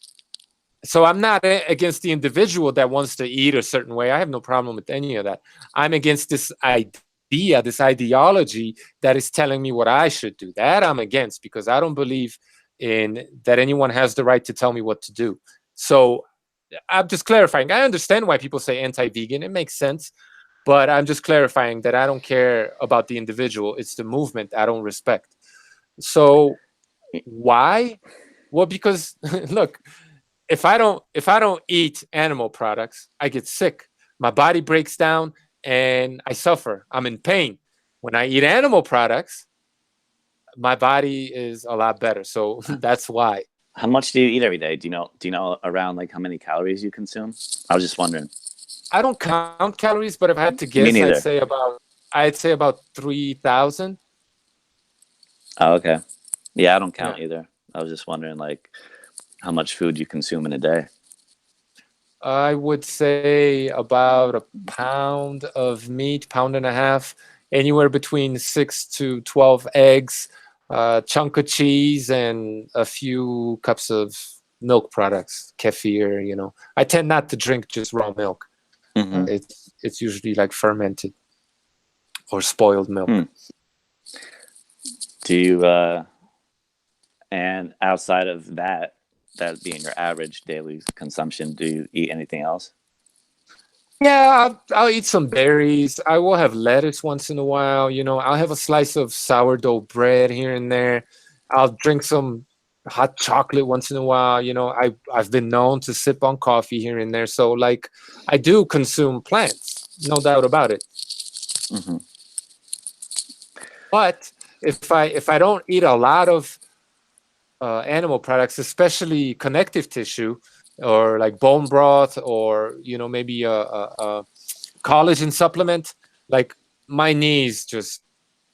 Speaker 1: So I'm not against the individual that wants to eat a certain way. I have no problem with any of that. I'm against this idea, this ideology that is telling me what I should do. That I'm against because I don't believe in that anyone has the right to tell me what to do. So I'm just clarifying. I understand why people say anti-vegan. It makes sense. But I'm just clarifying that I don't care about the individual. It's the movement I don't respect. So why? Well, because look, if I don't eat animal products, I get sick. My body breaks down and I suffer. I'm in pain. When I eat animal products, my body is a lot better. So that's why.
Speaker 2: How much do you eat every day? Do you know? Do you know around like how many calories you consume? I was just wondering.
Speaker 1: I don't count calories, but if I had to
Speaker 2: Me
Speaker 1: guess,
Speaker 2: neither.
Speaker 1: I'd say about 3,000.
Speaker 2: Oh, okay. Yeah, I don't
Speaker 1: Yeah.
Speaker 2: count either. I was just wondering like how much food you consume in a day.
Speaker 1: I would say about a pound of meat, pound and a half, anywhere between 6 to 12 eggs, a chunk of cheese, and a few cups of milk products, kefir. I tend not to drink just raw milk.
Speaker 2: Mm-hmm.
Speaker 1: It's usually like fermented or spoiled milk.
Speaker 2: Do you and outside of that being your average daily consumption, do you eat anything else?
Speaker 1: Yeah, I'll eat some berries. I will have lettuce once in a while. I'll have a slice of sourdough bread here and there. I'll drink some hot chocolate once in a while. I've been known to sip on coffee here and there. So like, I do consume plants, no doubt about it.
Speaker 2: Mm-hmm.
Speaker 1: But if I don't eat a lot of animal products, especially connective tissue, or like bone broth, or maybe a collagen supplement, like my knees just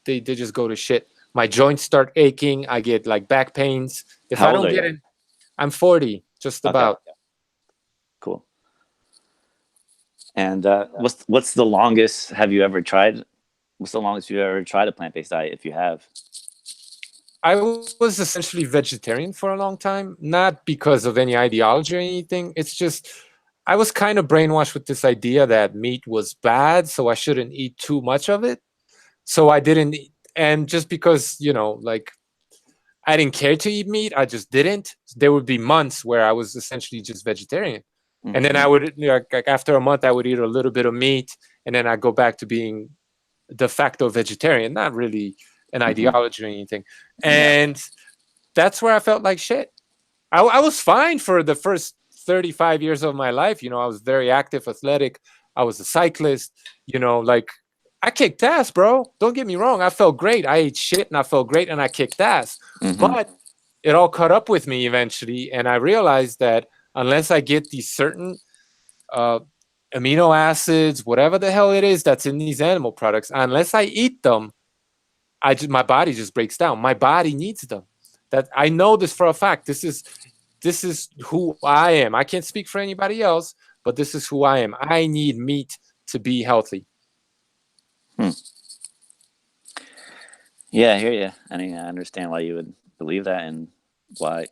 Speaker 1: they just go to shit. My joints start aching. I get like back pains. If I
Speaker 2: How old
Speaker 1: don't
Speaker 2: are
Speaker 1: get
Speaker 2: you?
Speaker 1: it, I'm 40, just
Speaker 2: Okay,
Speaker 1: about.
Speaker 2: cool. And what's the longest have you ever tried? What's the longest you've ever tried a plant-based diet, if you have?
Speaker 1: I was essentially vegetarian for a long time, not because of any ideology or anything. It's just I was kind of brainwashed with this idea that meat was bad, so I shouldn't eat too much of it. So I didn't, and just because, like I didn't care to eat meat, I just didn't. There would be months where I was essentially just vegetarian. And then
Speaker 2: Mm-hmm.
Speaker 1: I would, like after a month, I would eat a little bit of meat, and then I go back to being de facto vegetarian, not really an
Speaker 2: Mm-hmm.
Speaker 1: ideology or anything.
Speaker 2: Yeah.
Speaker 1: And that's where I felt like shit. I was fine for the first 35 years of my life. I was very active, athletic. I was a cyclist. Like I kicked ass, bro. Don't get me wrong. I felt great. I ate shit and I felt great and I kicked ass.
Speaker 2: Mm-hmm.
Speaker 1: But it all caught up with me eventually. And I realized that unless I get these certain uh, amino acids, whatever the hell it is that's in these animal products, unless I eat them, my body just breaks down. My body needs them. That I know this for a fact. This is who I am. I can't speak for anybody else, but this is who I am. I need meat to be healthy.
Speaker 2: Hmm. Yeah, I hear you. I mean, I understand why you would believe that and why,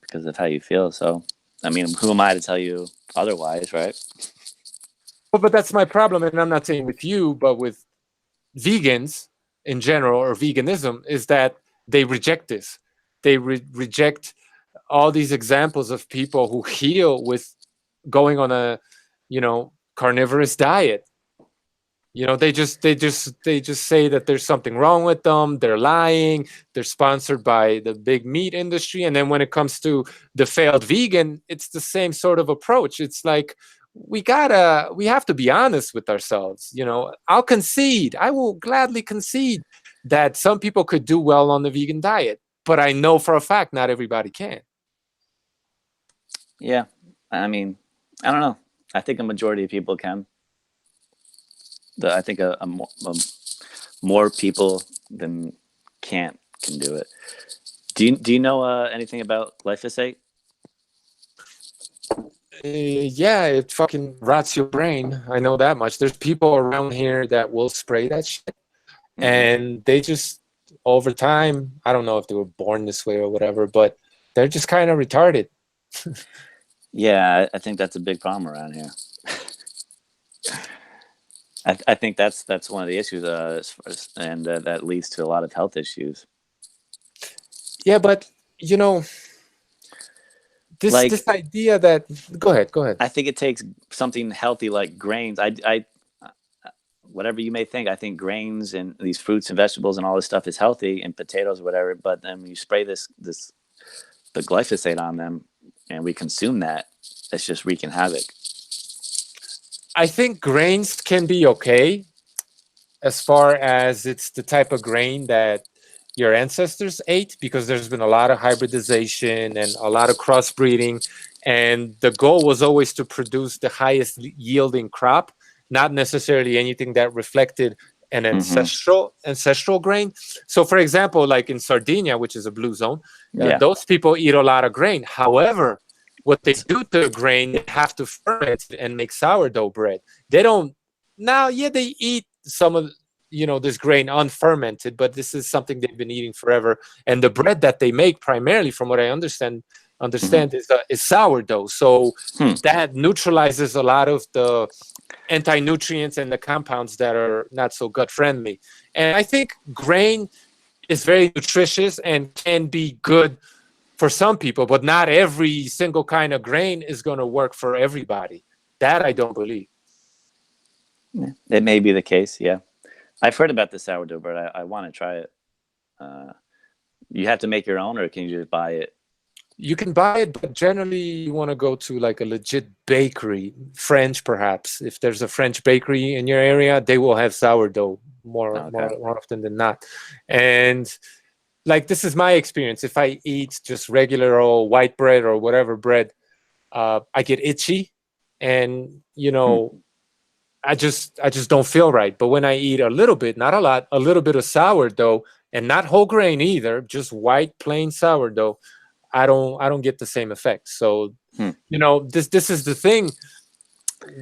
Speaker 2: because of how you feel. So, I mean, who am I to tell you otherwise, right?
Speaker 1: Well, but that's my problem, and I'm not saying with you, but with vegans in general, or veganism, is that they reject this. They reject all these examples of people who heal with going on a, carnivorous diet. You know, they just say that there's something wrong with them. They're lying. They're sponsored by the big meat industry. And then when it comes to the failed vegan, it's the same sort of approach. It's like we have to be honest with ourselves. You know, I'll concede. I will gladly concede that some people could do well on the vegan diet, but I know for a fact not everybody can.
Speaker 2: Yeah, I mean, I don't know. I think a majority of people can. I think more people than can do it. Do you know anything about glyphosate?
Speaker 1: Yeah, it fucking rots your brain. I know that much. There's people around here that will spray that shit, and they just over time, I don't know if they were born this way or whatever, but they're just kind of retarded.
Speaker 2: Yeah, I think that's a big problem around here. I think that's one of the issues, and that leads to a lot of health issues.
Speaker 1: Yeah, but you know,
Speaker 2: Like,
Speaker 1: this idea that go ahead.
Speaker 2: I think it takes something healthy like grains. Whatever you may think, I think grains and these fruits and vegetables and all this stuff is healthy, and potatoes or whatever. But then when you spray the glyphosate on them, and we consume that, it's just wreaking havoc.
Speaker 1: I think grains can be okay as far as it's the type of grain that your ancestors ate, because there's been a lot of hybridization and a lot of crossbreeding, and the goal was always to produce the highest yielding crop, not necessarily anything that reflected an ancestral grain. So for example, like in Sardinia, which is a blue zone,
Speaker 2: Yeah.
Speaker 1: those people eat a lot of grain. However, what they do to the grain, they have to ferment it and make sourdough bread. They don't now, yeah, they eat some of this grain unfermented, but this is something they've been eating forever. And the bread that they make, primarily, from what I understand, is sourdough. So that neutralizes a lot of the anti-nutrients and the compounds that are not so gut friendly. And I think grain is very nutritious and can be good for some people, but not every single kind of grain is going to work for everybody. That I don't believe.
Speaker 2: It may be the case. Yeah, I've heard about the sourdough bread. I want to try it. You have to make your own, or can you just buy it?
Speaker 1: You can buy it, but generally you want to go to like a legit bakery, French perhaps. If there's a French bakery in your area, they will have sourdough more often than not. And like, this is my experience. If I eat just regular old white bread or whatever bread, I get itchy, and I just don't feel right. But when I eat a little bit, not a lot, a little bit of sourdough, and not whole grain either, just white plain sourdough, I don't get the same effect. So this is the thing.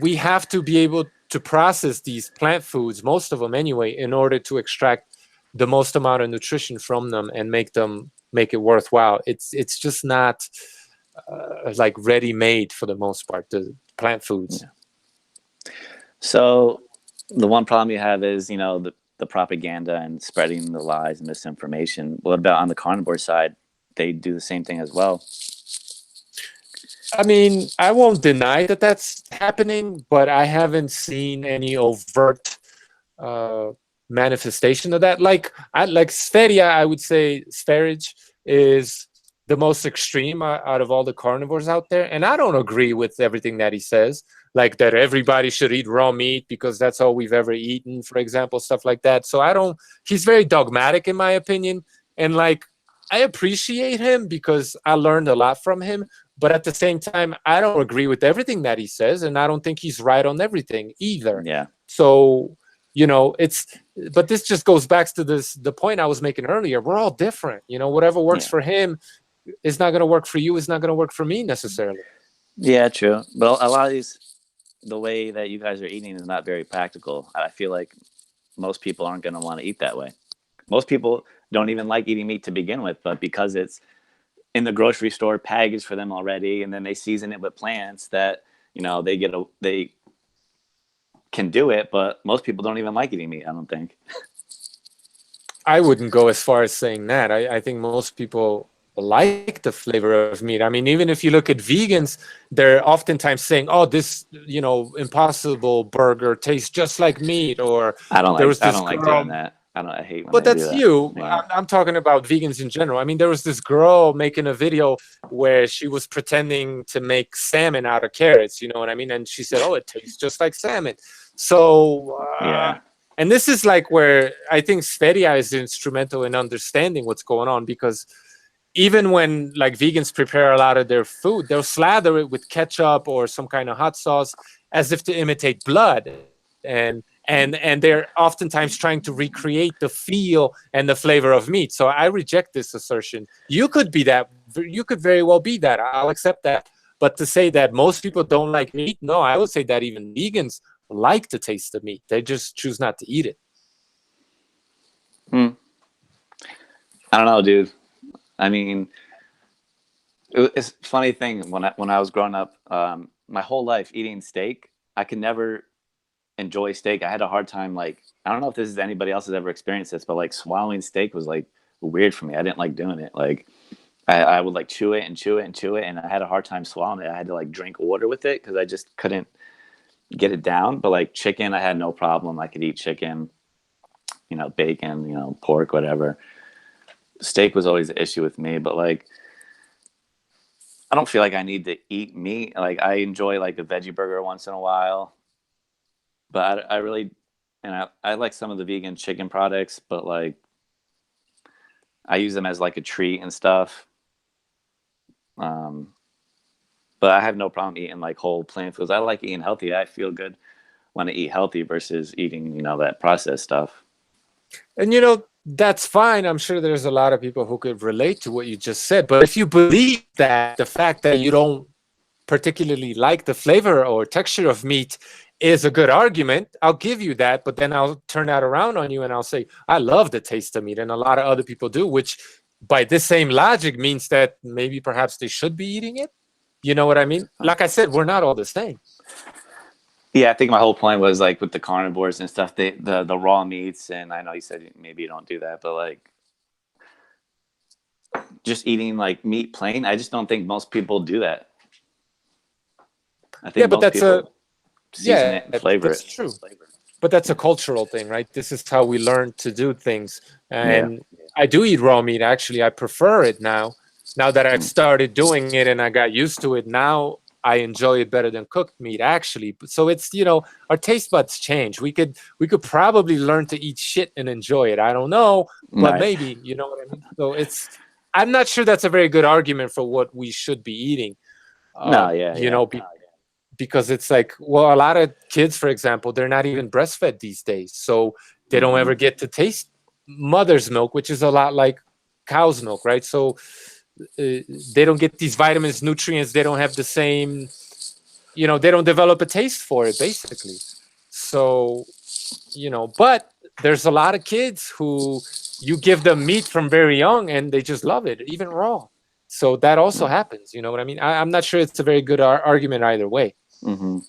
Speaker 1: We have to be able to process these plant foods, most of them anyway, in order to extract the most amount of nutrition from them and make it worthwhile. It's just not like ready made for the most part, the plant foods.
Speaker 2: Yeah. So the one problem you have is the propaganda and spreading the lies and misinformation. What about on the carnivore side? They do the same thing as well.
Speaker 1: I mean, I won't deny that that's happening, but I haven't seen any overt manifestation of that. Like Spheria, I would say spherage is the most extreme out of all the carnivores out there, and I don't agree with everything that he says, like that everybody should eat raw meat because that's all we've ever eaten, for example, stuff like that. So he's very dogmatic in my opinion, and like, I appreciate him because I learned a lot from him, but at the same time, I don't agree with everything that he says, and I don't think he's right on everything either.
Speaker 2: Yeah.
Speaker 1: So but this just goes back to the point I was making earlier. We're all different. Whatever works for him is not going to work for you. It's not going to work for me necessarily.
Speaker 2: Yeah, true. But a lot of the way that you guys are eating is not very practical. I feel like most people aren't going to want to eat that way. Most people don't even like eating meat to begin with, but because it's in the grocery store packaged for them already, and then they season it with plants that they can do it, but most people don't even like eating meat, I don't think.
Speaker 1: I wouldn't go as far as saying that. I think most people like the flavor of meat. I mean, even if you look at vegans, they're oftentimes saying, "Oh, this, Impossible Burger tastes just like meat," or there was
Speaker 2: I
Speaker 1: this
Speaker 2: don't like doing
Speaker 1: girl.
Speaker 2: that. I hate when
Speaker 1: But
Speaker 2: they do
Speaker 1: that's
Speaker 2: that.
Speaker 1: you.
Speaker 2: Yeah.
Speaker 1: I'm talking about vegans in general. I mean, there was this girl making a video where she was pretending to make salmon out of carrots. You know what I mean? And she said, "Oh, it tastes just like salmon." So,
Speaker 2: Yeah.
Speaker 1: and this is like where I think Sveria is instrumental in understanding what's going on, because even when like vegans prepare a lot of their food, they'll slather it with ketchup or some kind of hot sauce as if to imitate blood, and they're oftentimes trying to recreate the feel and the flavor of meat. So I reject this assertion. You could very well be that. I'll accept that. But to say that most people don't like meat, no, I would say that even vegans like the taste of meat. They just choose not to eat it.
Speaker 2: I don't know, dude. I mean, it's a funny thing. When I was growing up, my whole life eating steak, I could never enjoy steak. I had a hard time. Like, I don't know if this is anybody else has ever experienced this, but like swallowing steak was like weird for me. I didn't like doing it. Like, I would like chew it and chew it and chew it, and I had a hard time swallowing it. I had to like drink water with it because I just couldn't get it down. But like chicken, I had no problem. I could eat chicken, bacon, pork, whatever. Steak was always the issue with me. But like, I don't feel like I need to eat meat. Like, I enjoy like a veggie burger once in a while, but I really, and I like some of the vegan chicken products, but like I use them as like a treat and stuff. But I have no problem eating like whole plant foods. I like eating healthy. I feel good when I eat healthy versus eating, that processed stuff.
Speaker 1: And that's fine. I'm sure there's a lot of people who could relate to what you just said. But if you believe that the fact that you don't particularly like the flavor or texture of meat is a good argument, I'll give you that. But then I'll turn that around on you and I'll say, I love the taste of meat. And a lot of other people do, which by this same logic means that maybe perhaps they should be eating it. You know what I mean? Like I said, we're not all the same.
Speaker 2: Yeah, I think my whole point was like with the carnivores and stuff, the raw meats, and I know you said maybe you don't do that, but like just eating like meat plain, I just don't think most people do that. I think
Speaker 1: but
Speaker 2: most people season it and flavor
Speaker 1: that's
Speaker 2: it.
Speaker 1: True. But that's a cultural thing, right? This is how we learn to do things. And I do eat raw meat. Actually, I prefer it now. Now that I've started doing it and I got used to it, now I enjoy it better than cooked meat, actually. So it's, our taste buds change. We could probably learn to eat shit and enjoy it. I don't know, but maybe, you know what I mean? So I'm not sure that's a very good argument for what we should be eating. Because it's like, well, a lot of kids, for example, they're not even breastfed these days. So they don't ever get to taste mother's milk, which is a lot like cow's milk, right? So they don't get these vitamins, nutrients. They don't have the same, they don't develop a taste for it, basically. So, but there's a lot of kids who you give them meat from very young and they just love it, even raw. So that also happens. You know what I mean? I'm not sure it's a very good argument either way.
Speaker 2: Mm-hmm.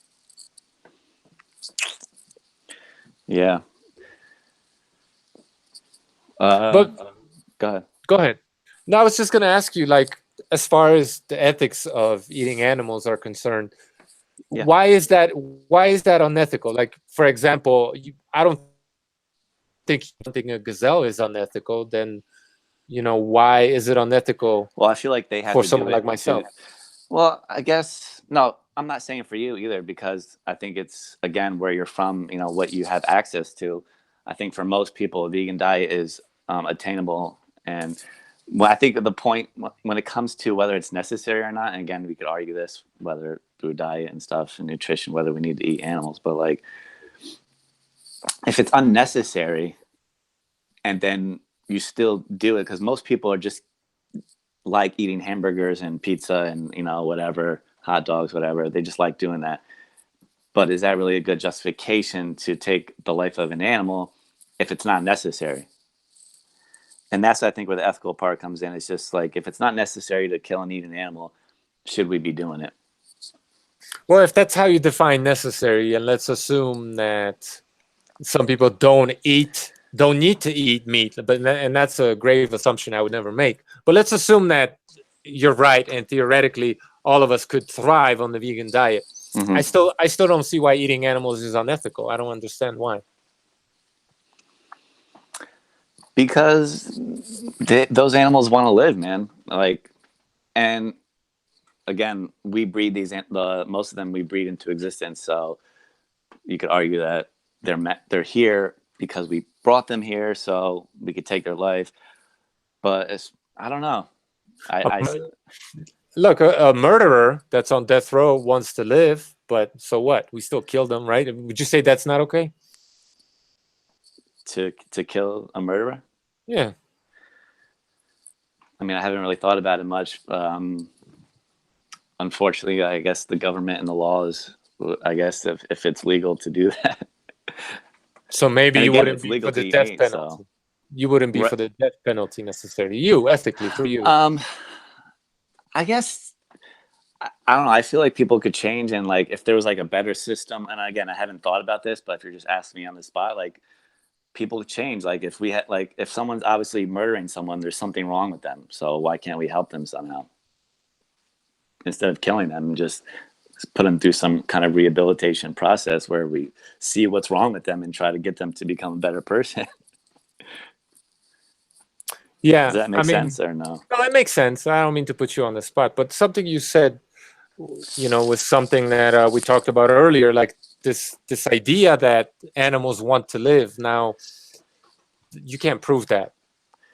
Speaker 2: Yeah.
Speaker 1: But
Speaker 2: go ahead.
Speaker 1: Go ahead. No, I was just going to ask you, like, as far as the ethics of eating animals are concerned, why is that? Why is that unethical? Like, for example, I don't think a gazelle is unethical. Then, why is it unethical?
Speaker 2: Well, I feel like they have
Speaker 1: for
Speaker 2: to
Speaker 1: someone
Speaker 2: do it
Speaker 1: like myself.
Speaker 2: Well, I guess no. I'm not saying for you either, because I think it's again where you're from. What you have access to. I think for most people, a vegan diet is attainable. And I think the point when it comes to whether it's necessary or not, and again, we could argue this whether through diet and stuff and nutrition, whether we need to eat animals, but like if it's unnecessary and then you still do it, because most people are just like eating hamburgers and pizza and, whatever, hot dogs, whatever. They just like doing that. But is that really a good justification to take the life of an animal if it's not necessary? And that's, I think, where the ethical part comes in. It's just like, if it's not necessary to kill and eat an animal, should we be doing it?
Speaker 1: Well, if that's how you define necessary, and let's assume that some people don't eat don't need to eat meat. And that's a grave assumption I would never make. But let's assume that you're right, and theoretically all of us could thrive on the vegan diet.
Speaker 2: Mm-hmm.
Speaker 1: I still don't see why eating animals is unethical. I don't understand why.
Speaker 2: Because those animals want to live, man. Like, and again, we breed most of them we breed into existence. So you could argue that they're here because we brought them here, so we could take their life. But I don't know.
Speaker 1: Look, a murderer that's on death row wants to live, but so what? We still kill them, right? Would you say that's not okay?
Speaker 2: To kill a murderer?
Speaker 1: Yeah.
Speaker 2: I mean, I haven't really thought about it much. Unfortunately, I guess the government and the law is, I guess, if it's legal to do that.
Speaker 1: So maybe you wouldn't be for the death penalty.
Speaker 2: So.
Speaker 1: You wouldn't be for the death penalty necessarily. You, ethically, for you.
Speaker 2: I guess, I don't know. I feel like people could change, and like if there was like a better system, and again, I haven't thought about this, but if you're just asking me on the spot, like people could change. Like if we had, like if someone's obviously murdering someone, there's something wrong with them. So why can't we help them somehow? Instead of killing them, just put them through some kind of rehabilitation process where we see what's wrong with them and try to get them to become a better person.
Speaker 1: Yeah.
Speaker 2: Does that make sense or no?
Speaker 1: No, it makes sense. I don't mean to put you on the spot, but something you said, was something that we talked about earlier, like this idea that animals want to live. Now, you can't prove that.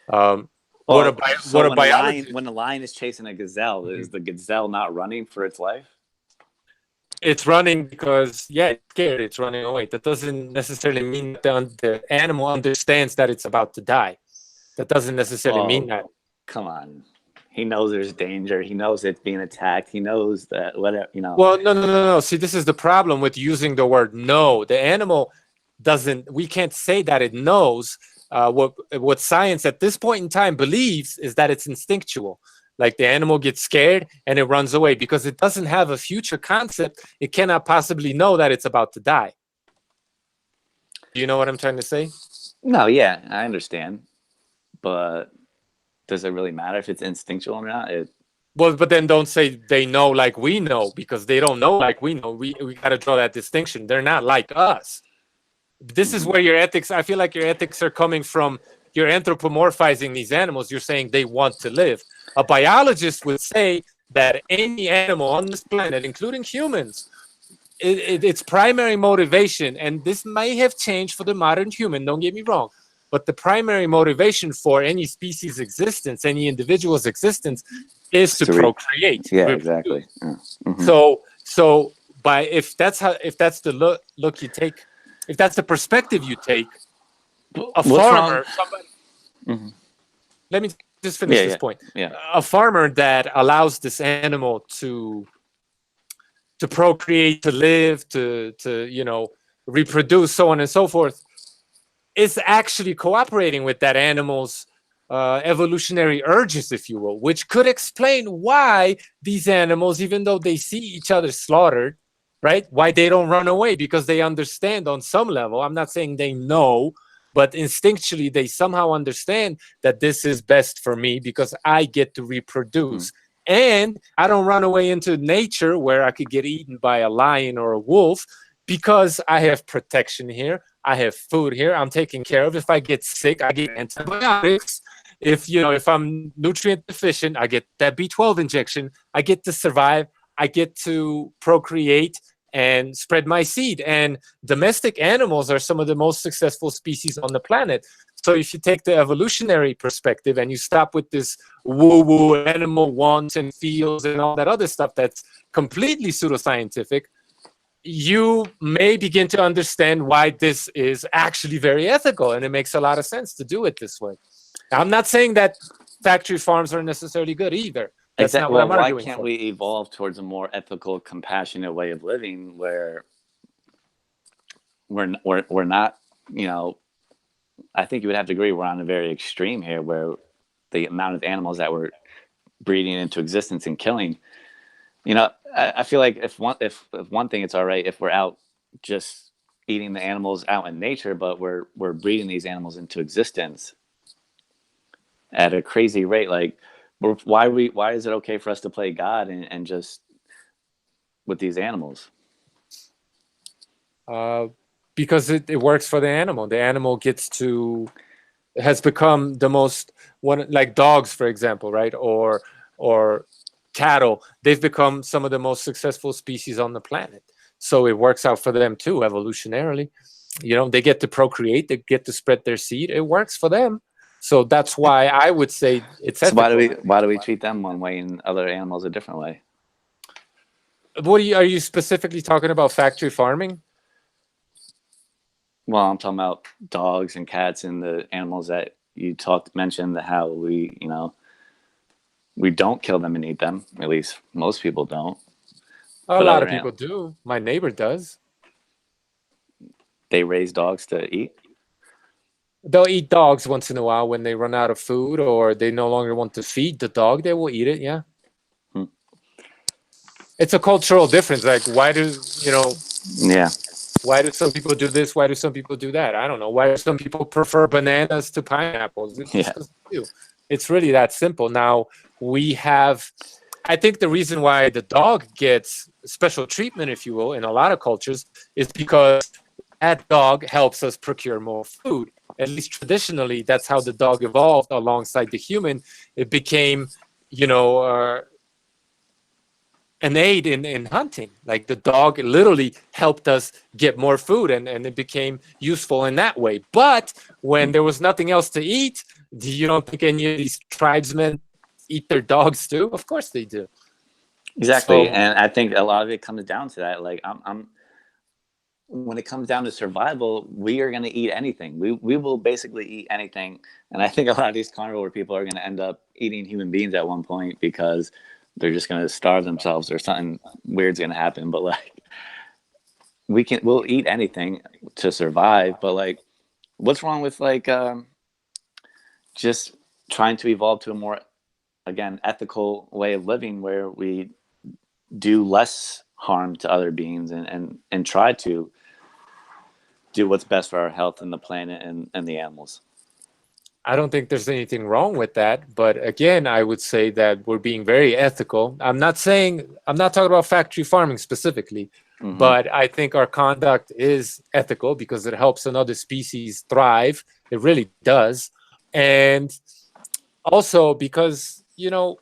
Speaker 2: When the lion is chasing a gazelle, is the gazelle not running for its life?
Speaker 1: It's running because, it's scared. It's running away. That doesn't necessarily mean that the animal understands that it's about to die. That doesn't necessarily mean that.
Speaker 2: Come on. He knows there's danger. He knows it's being attacked. He knows that whatever,
Speaker 1: Well, no. See, this is the problem with using the word know. The animal we can't say that it knows. What science at this point in time believes is that it's instinctual. Like the animal gets scared and it runs away because it doesn't have a future concept. It cannot possibly know that it's about to die. Do you know what I'm trying to say?
Speaker 2: No, yeah, I understand. But does it really matter if it's instinctual or not?
Speaker 1: Well, but then don't say they know like we know, because they don't know like we know. We got to draw that distinction. They're not like us. This is where your ethics, I feel like your ethics are coming from. You're anthropomorphizing these animals. You're saying they want to live. A biologist would say that any animal on this planet, including humans, its primary motivation, and this may have changed for the modern human, don't get me wrong, but the primary motivation for any species existence, any individual's existence, is to procreate.
Speaker 2: Yeah, exactly. Yeah. Mm-hmm.
Speaker 1: So if that's the look you take, if that's the perspective you take, a farmer, somebody. Mm-hmm. Let me just finish this point.
Speaker 2: Yeah.
Speaker 1: A farmer that allows this animal to procreate, to live, to reproduce, so on and so forth, is actually cooperating with that animal's evolutionary urges, if you will, which could explain why these animals, even though they see each other slaughtered, right, why they don't run away, because they understand on some level. I'm not saying they know, but instinctually they somehow understand that this is best for me because I get to reproduce. And I don't run away into nature where I could get eaten by a lion or a wolf, because I have protection here. I have food here. I'm taken care of. If I get sick, I get antibiotics. If I'm nutrient deficient, I get that B12 injection. I get to survive. I get to procreate and spread my seed. And domestic animals are some of the most successful species on the planet. So if you take the evolutionary perspective and you stop with this woo-woo animal wants and feels and all that other stuff that's completely pseudoscientific, you may begin to understand why this is actually very ethical, and it makes a lot of sense to do it this way. Now, I'm not saying that factory farms are necessarily good either. That's not what I'm arguing
Speaker 2: for. Why can't we evolve towards a more ethical, compassionate way of living where we're not, I think you would have to agree we're on a very extreme here, where the amount of animals that we're breeding into existence and killing, I feel like if one thing, it's all right if we're out just, eating the animals out in nature, but we're breeding these animals into existence at a crazy rate. Like, why is it okay for us to play God and just with these animals?
Speaker 1: Because it works for the animal. The animal has become the most one, like dogs, for example, right? Or cattle. They've become some of the most successful species on the planet. So it works out for them too, evolutionarily. They get to procreate, they get to spread their seed. It works for them. So that's why I would say it's
Speaker 2: So
Speaker 1: ethical.
Speaker 2: why do we treat them one way and other animals a different way?
Speaker 1: Are you specifically talking about factory farming?
Speaker 2: Well, I'm talking about dogs and cats and the animals that you mentioned how we don't kill them and eat them. At least most people don't.
Speaker 1: A
Speaker 2: But
Speaker 1: lot of people do. My neighbor does.
Speaker 2: They raise dogs to eat.
Speaker 1: They'll eat dogs once in a while when they run out of food or they no longer want to feed the dog. They will eat it. Yeah. It's a cultural difference. Like, why do
Speaker 2: Yeah.
Speaker 1: Why do some people do this? Why do some people do that? I don't know. Why do some people prefer bananas to pineapples? It's just 'cause they do. It's really that simple. Now I think the reason why the dog gets special treatment, if you will, in a lot of cultures is because that dog helps us procure more food. At least traditionally, that's how the dog evolved alongside the human. It became, an aid in hunting. Like, the dog literally helped us get more food, and it became useful in that way. But when there was nothing else to eat, you don't think any of these tribesmen eat their dogs too? Of course they do.
Speaker 2: Exactly.
Speaker 1: So,
Speaker 2: And I think a lot of it comes down to that. Like, when it comes down to survival, we are going to eat anything. We will basically eat anything. And I think a lot of these carnivore people are going to end up eating human beings at one point because they're just going to starve themselves or something weird's going to happen. But like, we'll eat anything to survive. But like, what's wrong with like just trying to evolve to a more, again, ethical way of living where we do less harm to other beings and try to do what's best for our health and the planet and the animals?
Speaker 1: I don't think there's anything wrong with that. But again, I would say that we're being very ethical. I'm not talking about factory farming specifically, but I think our conduct is ethical because it helps another species thrive. It really does. And also because, look,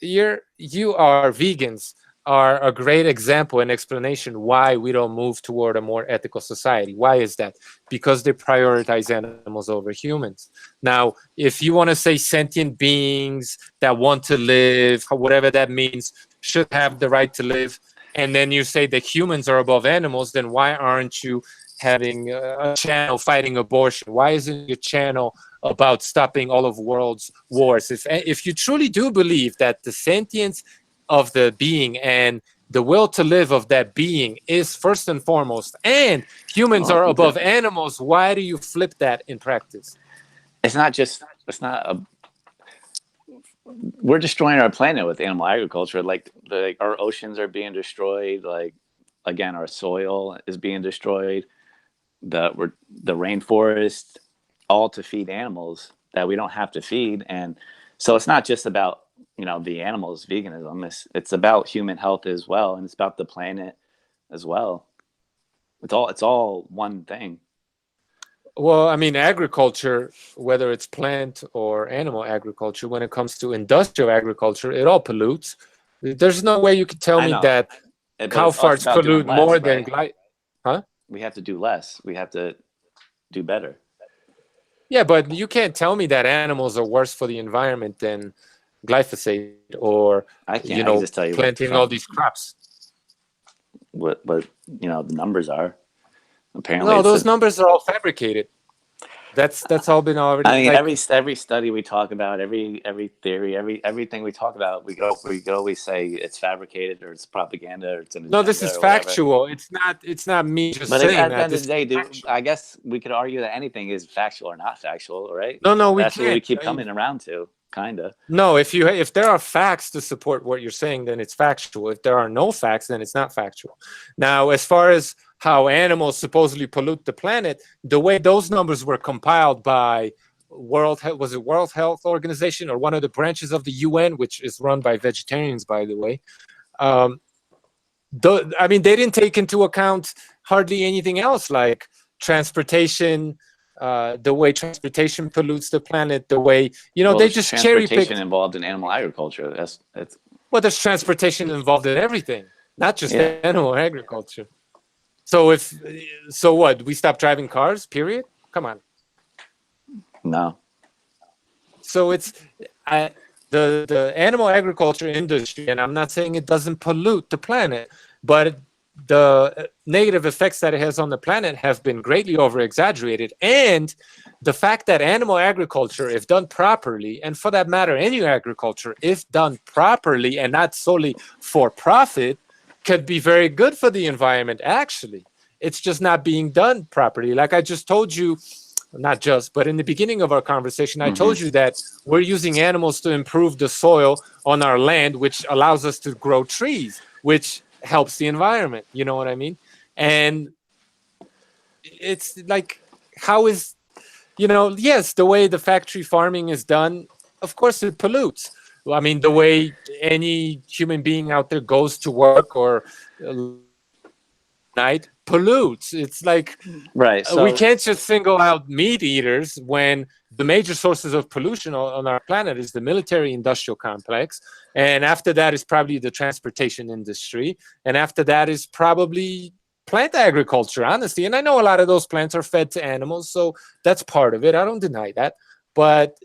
Speaker 1: you are vegans are a great example and explanation why we don't move toward a more ethical society. Why is that? Because they prioritize animals over humans. Now, if you want to say sentient beings that want to live, whatever that means, should have the right to live, and then you say that humans are above animals, then why aren't you having a channel fighting abortion? Why isn't your channel about stopping all of world's wars? If you truly do believe that the sentience of the being and the will to live of that being is first and foremost, and humans are above animals, why do you flip that in practice?
Speaker 2: We're destroying our planet with animal agriculture. Like our oceans are being destroyed. Like, again, our soil is being destroyed. The rainforest, all to feed animals that we don't have to feed. And so it's not just about the animals, veganism. It's about human health as well, and it's about the planet as well. It's all one thing.
Speaker 1: Well, I mean, agriculture, whether it's plant or animal agriculture, when it comes to industrial agriculture, it all pollutes. There's no way you could tell me that cow farts pollute more than huh?
Speaker 2: We have to do less. We have to do better.
Speaker 1: Yeah, but you can't tell me that animals are worse for the environment than glyphosate or
Speaker 2: I can just tell you
Speaker 1: planting all these crops.
Speaker 2: What the numbers are. Apparently,
Speaker 1: no, those numbers are all fabricated. That's all been already.
Speaker 2: I mean, every study we talk about, every theory, everything we talk about, we could always say it's fabricated or it's propaganda or it's an agenda.
Speaker 1: No, this is factual. It's not me just saying that.
Speaker 2: At the end of the day, dude, I guess we could argue that anything is factual or not factual, right?
Speaker 1: No, we
Speaker 2: That's
Speaker 1: can't.
Speaker 2: what we keep coming around to. kinda.
Speaker 1: No, if there are facts to support what you're saying, then it's factual. If there are no facts, then it's not factual. Now, as far as how animals supposedly pollute the planet, the way those numbers were compiled by World Health Organization or one of the branches of the UN, which is run by vegetarians, by the way. I mean, they didn't take into account hardly anything else, like transportation, the way transportation pollutes the planet, the way, they just cherry pick.
Speaker 2: Transportation involved in animal agriculture. That's
Speaker 1: Well, there's transportation involved in everything, not just animal agriculture. So what? We stop driving cars? Period. Come on.
Speaker 2: no.
Speaker 1: So it's the animal agriculture industry, and I'm not saying it doesn't pollute the planet, but the negative effects that it has on the planet have been greatly over exaggerated. And the fact that animal agriculture, if done properly, and for that matter, any agriculture, if done properly and not solely for profit, could be very good for the environment. Actually, it's just not being done properly. Like I just told you, not just, but in the beginning of our conversation, I told you that we're using animals to improve the soil on our land, which allows us to grow trees, which helps the environment. You know what I mean? And it's like, how is, yes, the way the factory farming is done, of course it pollutes. I mean, the way any human being out there goes to work or night pollutes. It's like,
Speaker 2: right. So
Speaker 1: we can't just single out meat eaters when the major sources of pollution on our planet is the military industrial complex. And after that is probably the transportation industry. And after that is probably plant agriculture, honestly. And I know a lot of those plants are fed to animals, so that's part of it. I don't deny that. But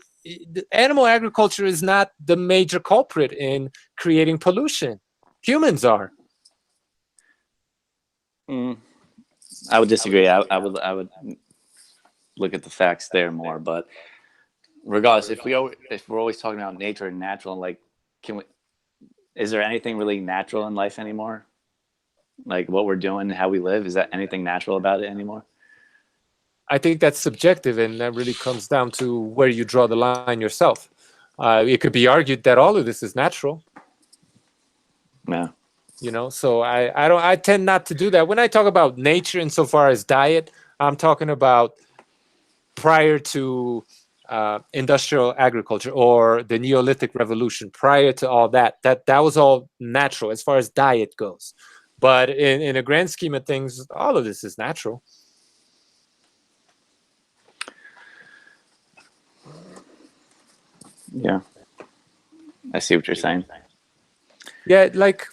Speaker 1: animal agriculture is not the major culprit in creating pollution. Humans are.
Speaker 2: I would disagree. I would look at the facts there more. But regardless, if we're always talking about nature and natural, like, is there anything really natural in life anymore? Like what we're doing, how we live, is that anything natural about it anymore?
Speaker 1: I think that's subjective, and that really comes down to where you draw the line yourself. It could be argued that all of this is natural.
Speaker 2: Yeah.
Speaker 1: So I tend not to do that. When I talk about nature insofar as diet, I'm talking about prior to industrial agriculture or the Neolithic revolution. Prior to all that was all natural as far as diet goes. But in a grand scheme of things, all of this is natural.
Speaker 2: Yeah, I see what you're saying.
Speaker 1: Yeah, like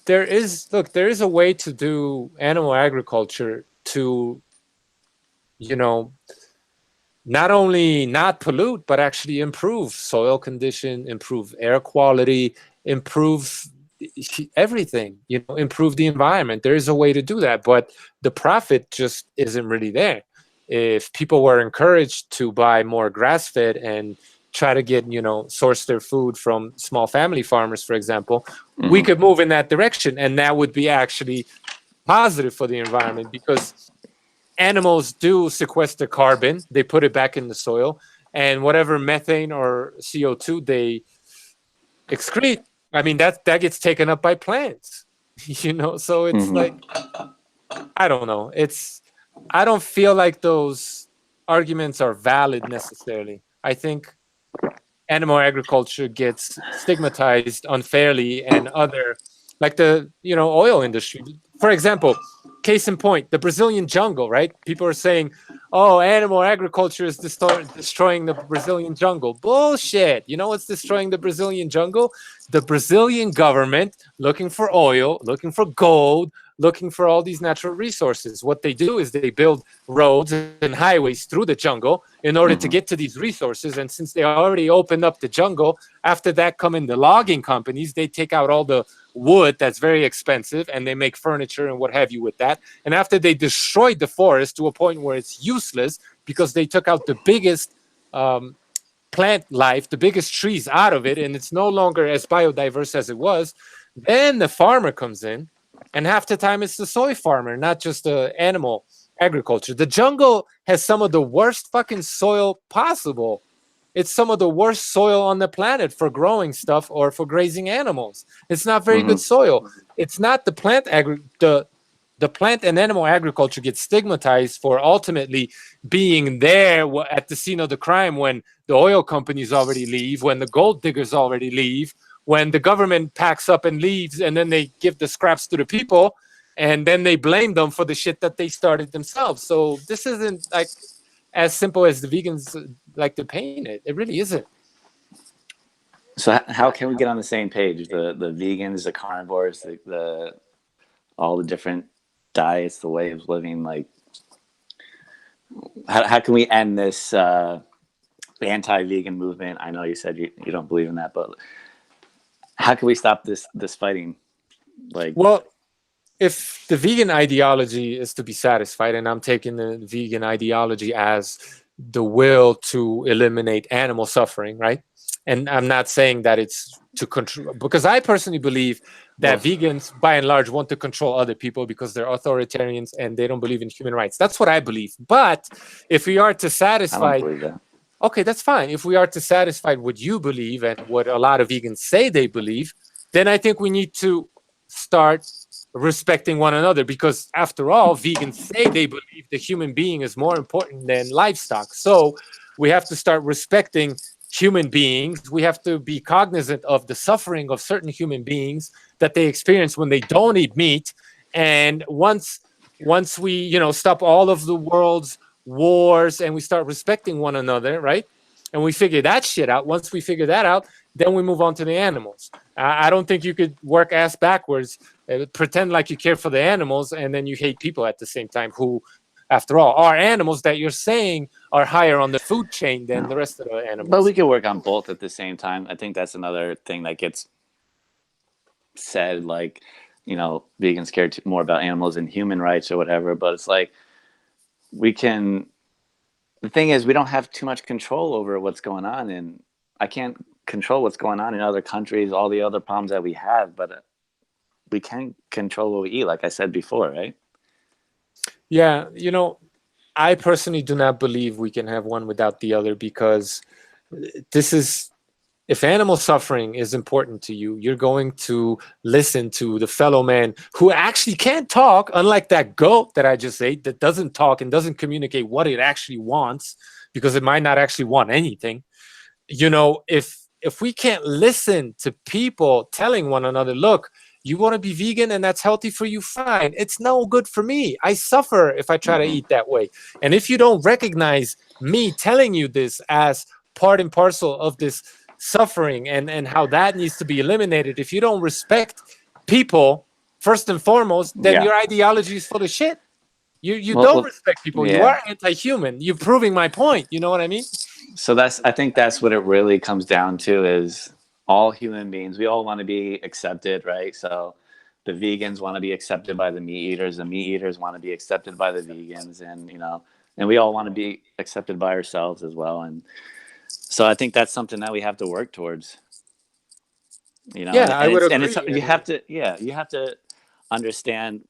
Speaker 1: there is a way to do animal agriculture to, not only not pollute, but actually improve soil condition, improve air quality, improve everything, improve the environment. There is a way to do that, but the profit just isn't really there. If people were encouraged to buy more grass-fed and try to get, source their food from small family farmers, for example, we could move in that direction. And that would be actually positive for the environment, because animals do sequester carbon. They put it back in the soil, and whatever methane or CO2 they excrete, I mean, that gets taken up by plants, so it's like, I don't know. I don't feel like those arguments are valid necessarily. I think animal agriculture gets stigmatized unfairly, and other, like the oil industry, for example. Case in point, the Brazilian jungle, right? People are saying, oh, animal agriculture is destroying the Brazilian jungle. Bullshit. You know what's destroying the Brazilian jungle? The Brazilian government looking for oil, looking for gold, looking for all these natural resources. What they do is they build roads and highways through the jungle in order to get to these resources. And since they already opened up the jungle, after that come in the logging companies. They take out all the wood that's very expensive, and they make furniture and what have you with that. And after they destroyed the forest to a point where it's useless because they took out the biggest plant life, the biggest trees out of it, and it's no longer as biodiverse as it was, then the farmer comes in, and half the time it's the soy farmer, not just the animal agriculture. The jungle has some of the worst fucking soil possible. it's some of the worst soil on the planet for growing stuff or for grazing animals. It's not very good soil. It's not the the plant and animal agriculture gets stigmatized for ultimately being there at the scene of the crime when the oil companies already leave, when the gold diggers already leave, when the government packs up and leaves, and then they give the scraps to the people, and then they blame them for the shit that they started themselves. So this isn't like as simple as the vegans like to paint it. It really isn't.
Speaker 2: So how can we get on the same page? The vegans, the carnivores, the all the different diets, the way of living. Like, how can we end this anti-vegan movement? I know you said you don't believe in that, but how can we stop this fighting? Like,
Speaker 1: well, if the vegan ideology is to be satisfied, and I'm taking the vegan ideology as the will to eliminate animal suffering, right? And I'm not saying that it's to control, because I personally believe that vegans, by and large, want to control other people because they're authoritarians and they don't believe in human rights. That's what I believe. But if we are to satisfy,
Speaker 2: I don't believe that.
Speaker 1: Okay, that's fine. If we are to satisfy what you believe and what a lot of vegans say they believe, then I think we need to start respecting one another, because after all, vegans say they believe the human being is more important than livestock. So we have to start respecting human beings. We have to be cognizant of the suffering of certain human beings that they experience when they don't eat meat. And once we, stop all of the world's wars and we start respecting one another, right? And we figure that shit out. Once we figure that out, then we move on to the animals. I don't think you could work ass backwards, pretend like you care for the animals, and then you hate people at the same time who, after all, are animals that you're saying are higher on the food chain than the rest of the animals.
Speaker 2: But we can work on both at the same time. I think that's another thing that gets said, like, vegans care more about animals and human rights or whatever. But it's like, the thing is, we don't have too much control over what's going on. And I can't control what's going on in other countries, all the other problems that we have, but we can control what we eat, like I said before, right?
Speaker 1: Yeah, I personally do not believe we can have one without the other, because if animal suffering is important to you, you're going to listen to the fellow man who actually can't talk, unlike that goat that I just ate that doesn't talk and doesn't communicate what it actually wants, because it might not actually want anything. If we can't listen to people telling one another, look, you want to be vegan and that's healthy for you, fine. It's no good for me. I suffer if I try to eat that way. And if you don't recognize me telling you this as part and parcel of this suffering and how that needs to be eliminated, if you don't respect people first and foremost, then your ideology is full of shit. You don't respect people. You are anti-human. You're proving my point. You know what I mean?
Speaker 2: So I think that's what it really comes down to, is all human beings, we all want to be accepted, right? So the vegans want to be accepted by the meat eaters want to be accepted by the vegans, and we all want to be accepted by ourselves as well. And so I think that's something that we have to work towards.
Speaker 1: I would agree.
Speaker 2: You have to understand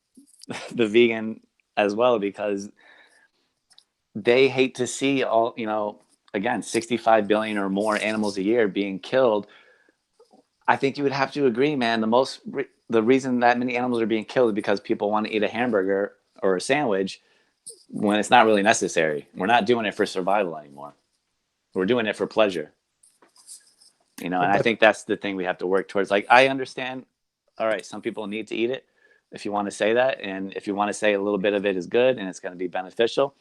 Speaker 2: the vegan as well, because they hate to see all, again, 65 billion or more animals a year being killed. I think you would have to agree, man. The reason that many animals are being killed is because people want to eat a hamburger or a sandwich when it's not really necessary. We're not doing it for survival anymore. We're doing it for pleasure. And I think that's the thing we have to work towards. Like, I understand, all right, some people need to eat it, if you want to say that. And if you want to say a little bit of it is good and it's going to be beneficial,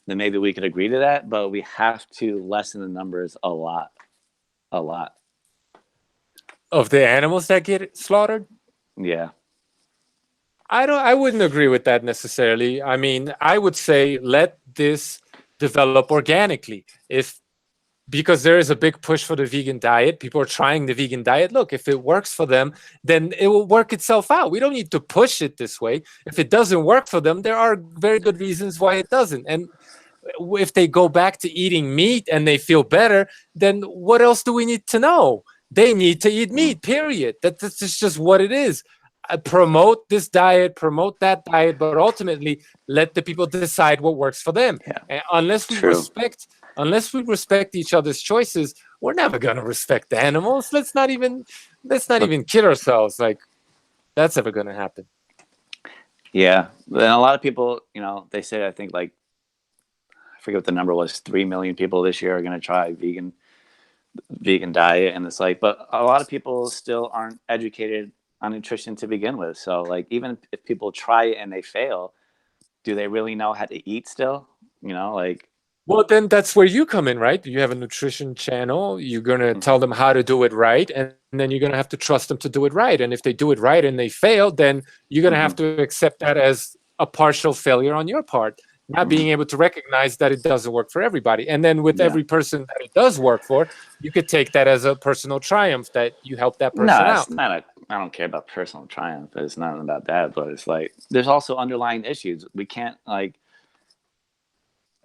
Speaker 2: then maybe we could agree to that. But we have to lessen the numbers a lot.
Speaker 1: Of the animals that get slaughtered?
Speaker 2: Yeah.
Speaker 1: I wouldn't agree with that necessarily. I mean, I would say let this develop organically. Because there is a big push for the vegan diet. People are trying the vegan diet. Look, if it works for them, then it will work itself out. We don't need to push it this way. If it doesn't work for them, there are very good reasons why it doesn't. And if they go back to eating meat and they feel better, then what else do we need to know? They need to eat meat, period. That's just what it is. Promote this diet, promote that diet, but ultimately let the people decide what works for them.
Speaker 2: Yeah.
Speaker 1: And unless we respect unless we respect each other's choices, we're never gonna respect the animals. Let's not even kid ourselves. Like that's ever gonna happen.
Speaker 2: Yeah, and a lot of people, they say, I think like, I forget what the number was, 3 million people this year are going to try vegan diet, and it's like, but a lot of people still aren't educated on nutrition to begin with. So like, even if people try it and they fail, do they really know how to eat still? Like,
Speaker 1: Well, then that's where you come in, right? You have a nutrition channel. You're going to tell them how to do it right. And then you're going to have to trust them to do it right. And if they do it right and they fail, then you're going to have to accept that as a partial failure on your part, not being able to recognize that it doesn't work for everybody. And then with
Speaker 2: yeah.
Speaker 1: every person that it does work for, you could take that as a personal triumph that you helped that person
Speaker 2: No,
Speaker 1: out.
Speaker 2: it's not I don't care about personal triumph. It's not about that, but it's like, there's also underlying issues. We can't, like,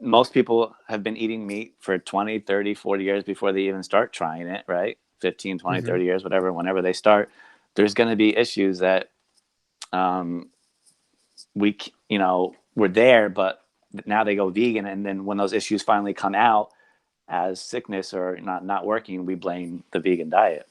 Speaker 2: most people have been eating meat for 20, 30, 40 years before they even start trying it, right? 15, 20, 30 years, whatever, whenever they start, there's going to be issues that we're there, but now they go vegan. And then when those issues finally come out as sickness or not working, we blame the vegan diet.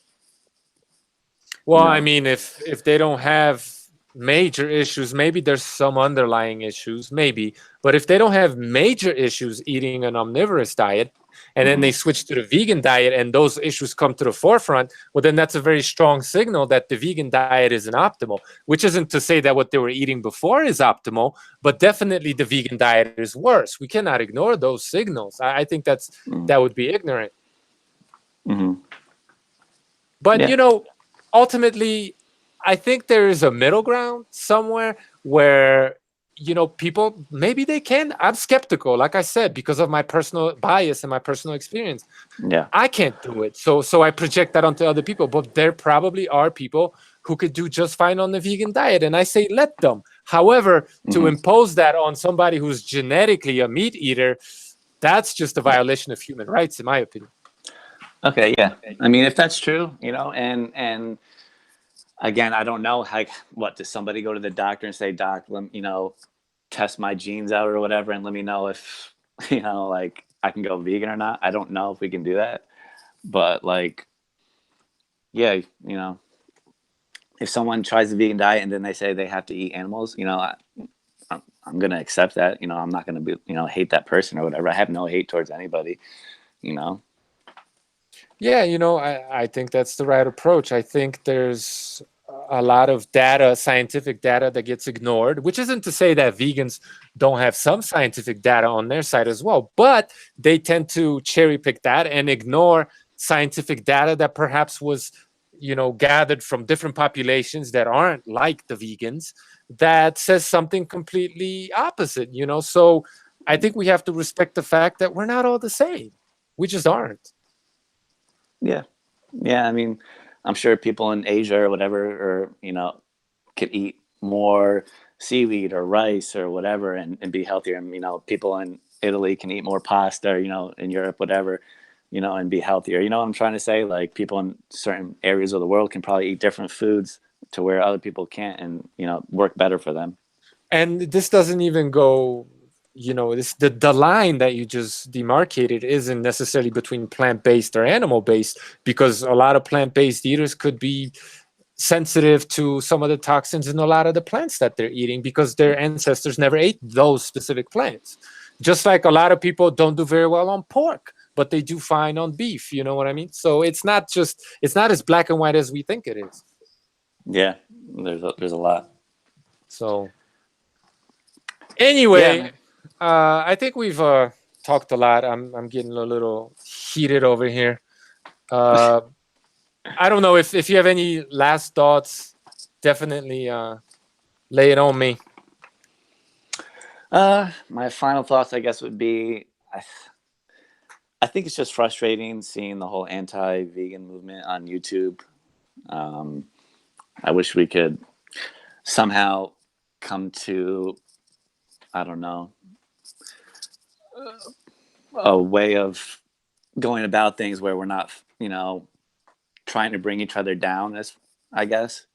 Speaker 1: Well, I mean, if they don't have major issues, maybe there's some underlying issues, maybe. But if they don't have major issues eating an omnivorous diet, and then they switch to the vegan diet, and those issues come to the forefront, well, then that's a very strong signal that the vegan diet isn't optimal. Which isn't to say that what they were eating before is optimal, but definitely the vegan diet is worse. We cannot ignore those signals. I think that would be ignorant. But
Speaker 2: Yeah.
Speaker 1: ultimately, I think there is a middle ground somewhere where, people, maybe they can. I'm skeptical, like I said, because of my personal bias and my personal experience.
Speaker 2: Yeah.
Speaker 1: I can't do it. So I project that onto other people. But there probably are people who could do just fine on the vegan diet. And I say, let them. However, to impose that on somebody who's genetically a meat eater, that's just a violation of human rights, in my opinion.
Speaker 2: Okay. Yeah. I mean, if that's true, and again, I don't know, like, what, does somebody go to the doctor and say, doc, test my genes out or whatever, and let me know if, like, I can go vegan or not. I don't know if we can do that, but like, yeah, if someone tries the vegan diet and then they say they have to eat animals, I'm going to accept that. I'm not going to be, hate that person or whatever. I have no hate towards anybody,
Speaker 1: Yeah, I think that's the right approach. I think there's a lot of data, scientific data, that gets ignored, which isn't to say that vegans don't have some scientific data on their side as well, but they tend to cherry pick that and ignore scientific data that perhaps was, gathered from different populations that aren't like the vegans, that says something completely opposite, So I think we have to respect the fact that we're not all the same. We just aren't.
Speaker 2: Yeah. Yeah. I mean, I'm sure people in Asia or whatever, or, could eat more seaweed or rice or whatever and be healthier. And, people in Italy can eat more pasta, or, in Europe, whatever, and be healthier. You know what I'm trying to say? Like, people in certain areas of the world can probably eat different foods to where other people can't, and, work better for them.
Speaker 1: And this doesn't even go, the line that you just demarcated isn't necessarily between plant-based or animal-based, because a lot of plant-based eaters could be sensitive to some of the toxins in a lot of the plants that they're eating because their ancestors never ate those specific plants. Just like a lot of people don't do very well on pork, but they do fine on beef. You know what I mean? So it's not as black and white as we think it is.
Speaker 2: Yeah, there's a lot.
Speaker 1: So anyway,
Speaker 2: Yeah.
Speaker 1: I think we've talked a lot. I'm getting a little heated over here. I don't know if you have any last thoughts. Definitely lay it on me.
Speaker 2: My final thoughts, I guess, would be, I think it's just frustrating seeing the whole anti-vegan movement on YouTube. I wish we could somehow come to, I don't know, a way of going about things where we're not, trying to bring each other down, I guess.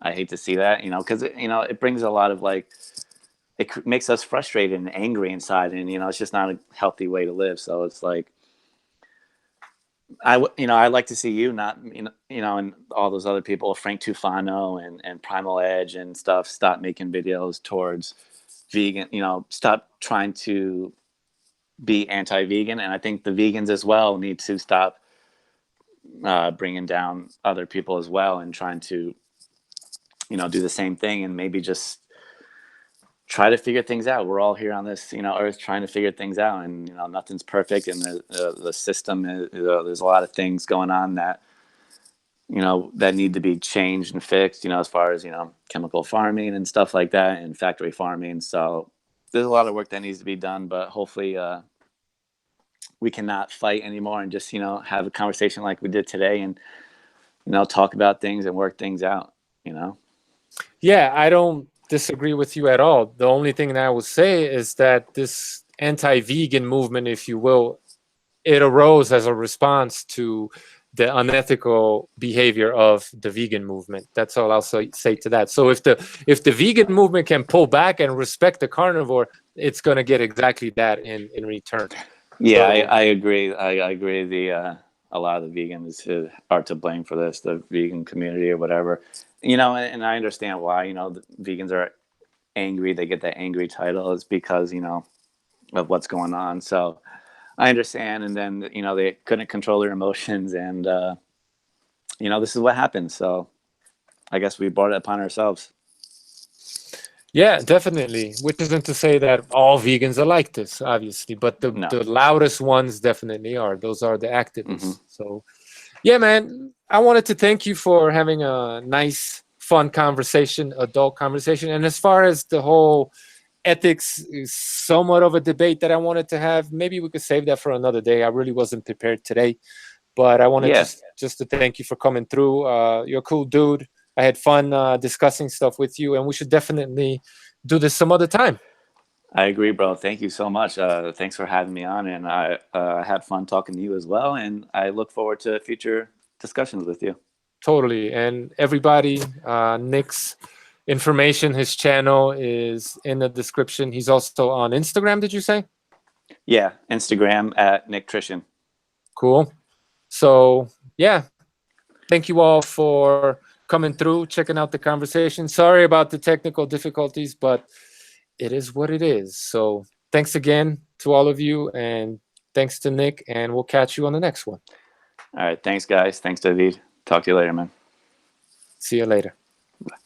Speaker 2: I hate to see that, because it brings a lot of, like, makes us frustrated and angry inside, and it's just not a healthy way to live. So it's like, I like to see you not, and all those other people, Frank Tufano and Primal Edge and stuff, stop making videos towards vegan, stop trying to be anti-vegan. And I think the vegans as well need to stop bringing down other people as well, and trying to, do the same thing, and maybe just try to figure things out. We're all here on this, earth, trying to figure things out, and nothing's perfect, and the system is, there's a lot of things going on that that need to be changed and fixed, as far as chemical farming and stuff like that, and factory farming. So there's a lot of work that needs to be done, but hopefully we cannot fight anymore, and just have a conversation like we did today, and talk about things and work things out.
Speaker 1: Yeah, I don't disagree with you at all. The only thing that I would say is that this anti-vegan movement, if you will, it arose as a response to the unethical behavior of the vegan movement. That's all I'll say to that. So if the vegan movement can pull back and respect the carnivore, it's going to get exactly that in return.
Speaker 2: Yeah,
Speaker 1: So,
Speaker 2: I agree. I agree. A lot of the vegans are to blame for this, the vegan community or whatever. And I understand why. The vegans are angry. They get that angry title is because of what's going on. So I understand. And then they couldn't control their emotions, and this is what happened. So I guess we brought it upon ourselves.
Speaker 1: yeah, definitely. Which isn't to say that all vegans are like this, obviously, but the loudest ones definitely are. Those are the activists. Mm-hmm. So, yeah, man, I wanted to thank you for having a nice, fun conversation, adult conversation. And as far as the whole ethics is somewhat of a debate that I wanted to have, maybe we could save that for another day. I really wasn't prepared today, but I wanted just to thank you for coming through. You're a cool dude. I had fun discussing stuff with you, and we should definitely do this some other time.
Speaker 2: I agree, bro. Thank you so much. Thanks for having me on, and I had fun talking to you as well, and I look forward to future discussions with you.
Speaker 1: Totally. And everybody, Nick's information, his channel is in the description. He's also on Instagram, did you say?
Speaker 2: Yeah, Instagram at Nicktrition.
Speaker 1: Cool. So, yeah, thank you all for coming through, checking out the conversation. Sorry about the technical difficulties, but it is what it is. So thanks again to all of you, and thanks to Nick, and we'll catch you on the next one.
Speaker 2: All right. Thanks, guys. Thanks, David. Talk to you later, man.
Speaker 1: See you later.
Speaker 2: Bye.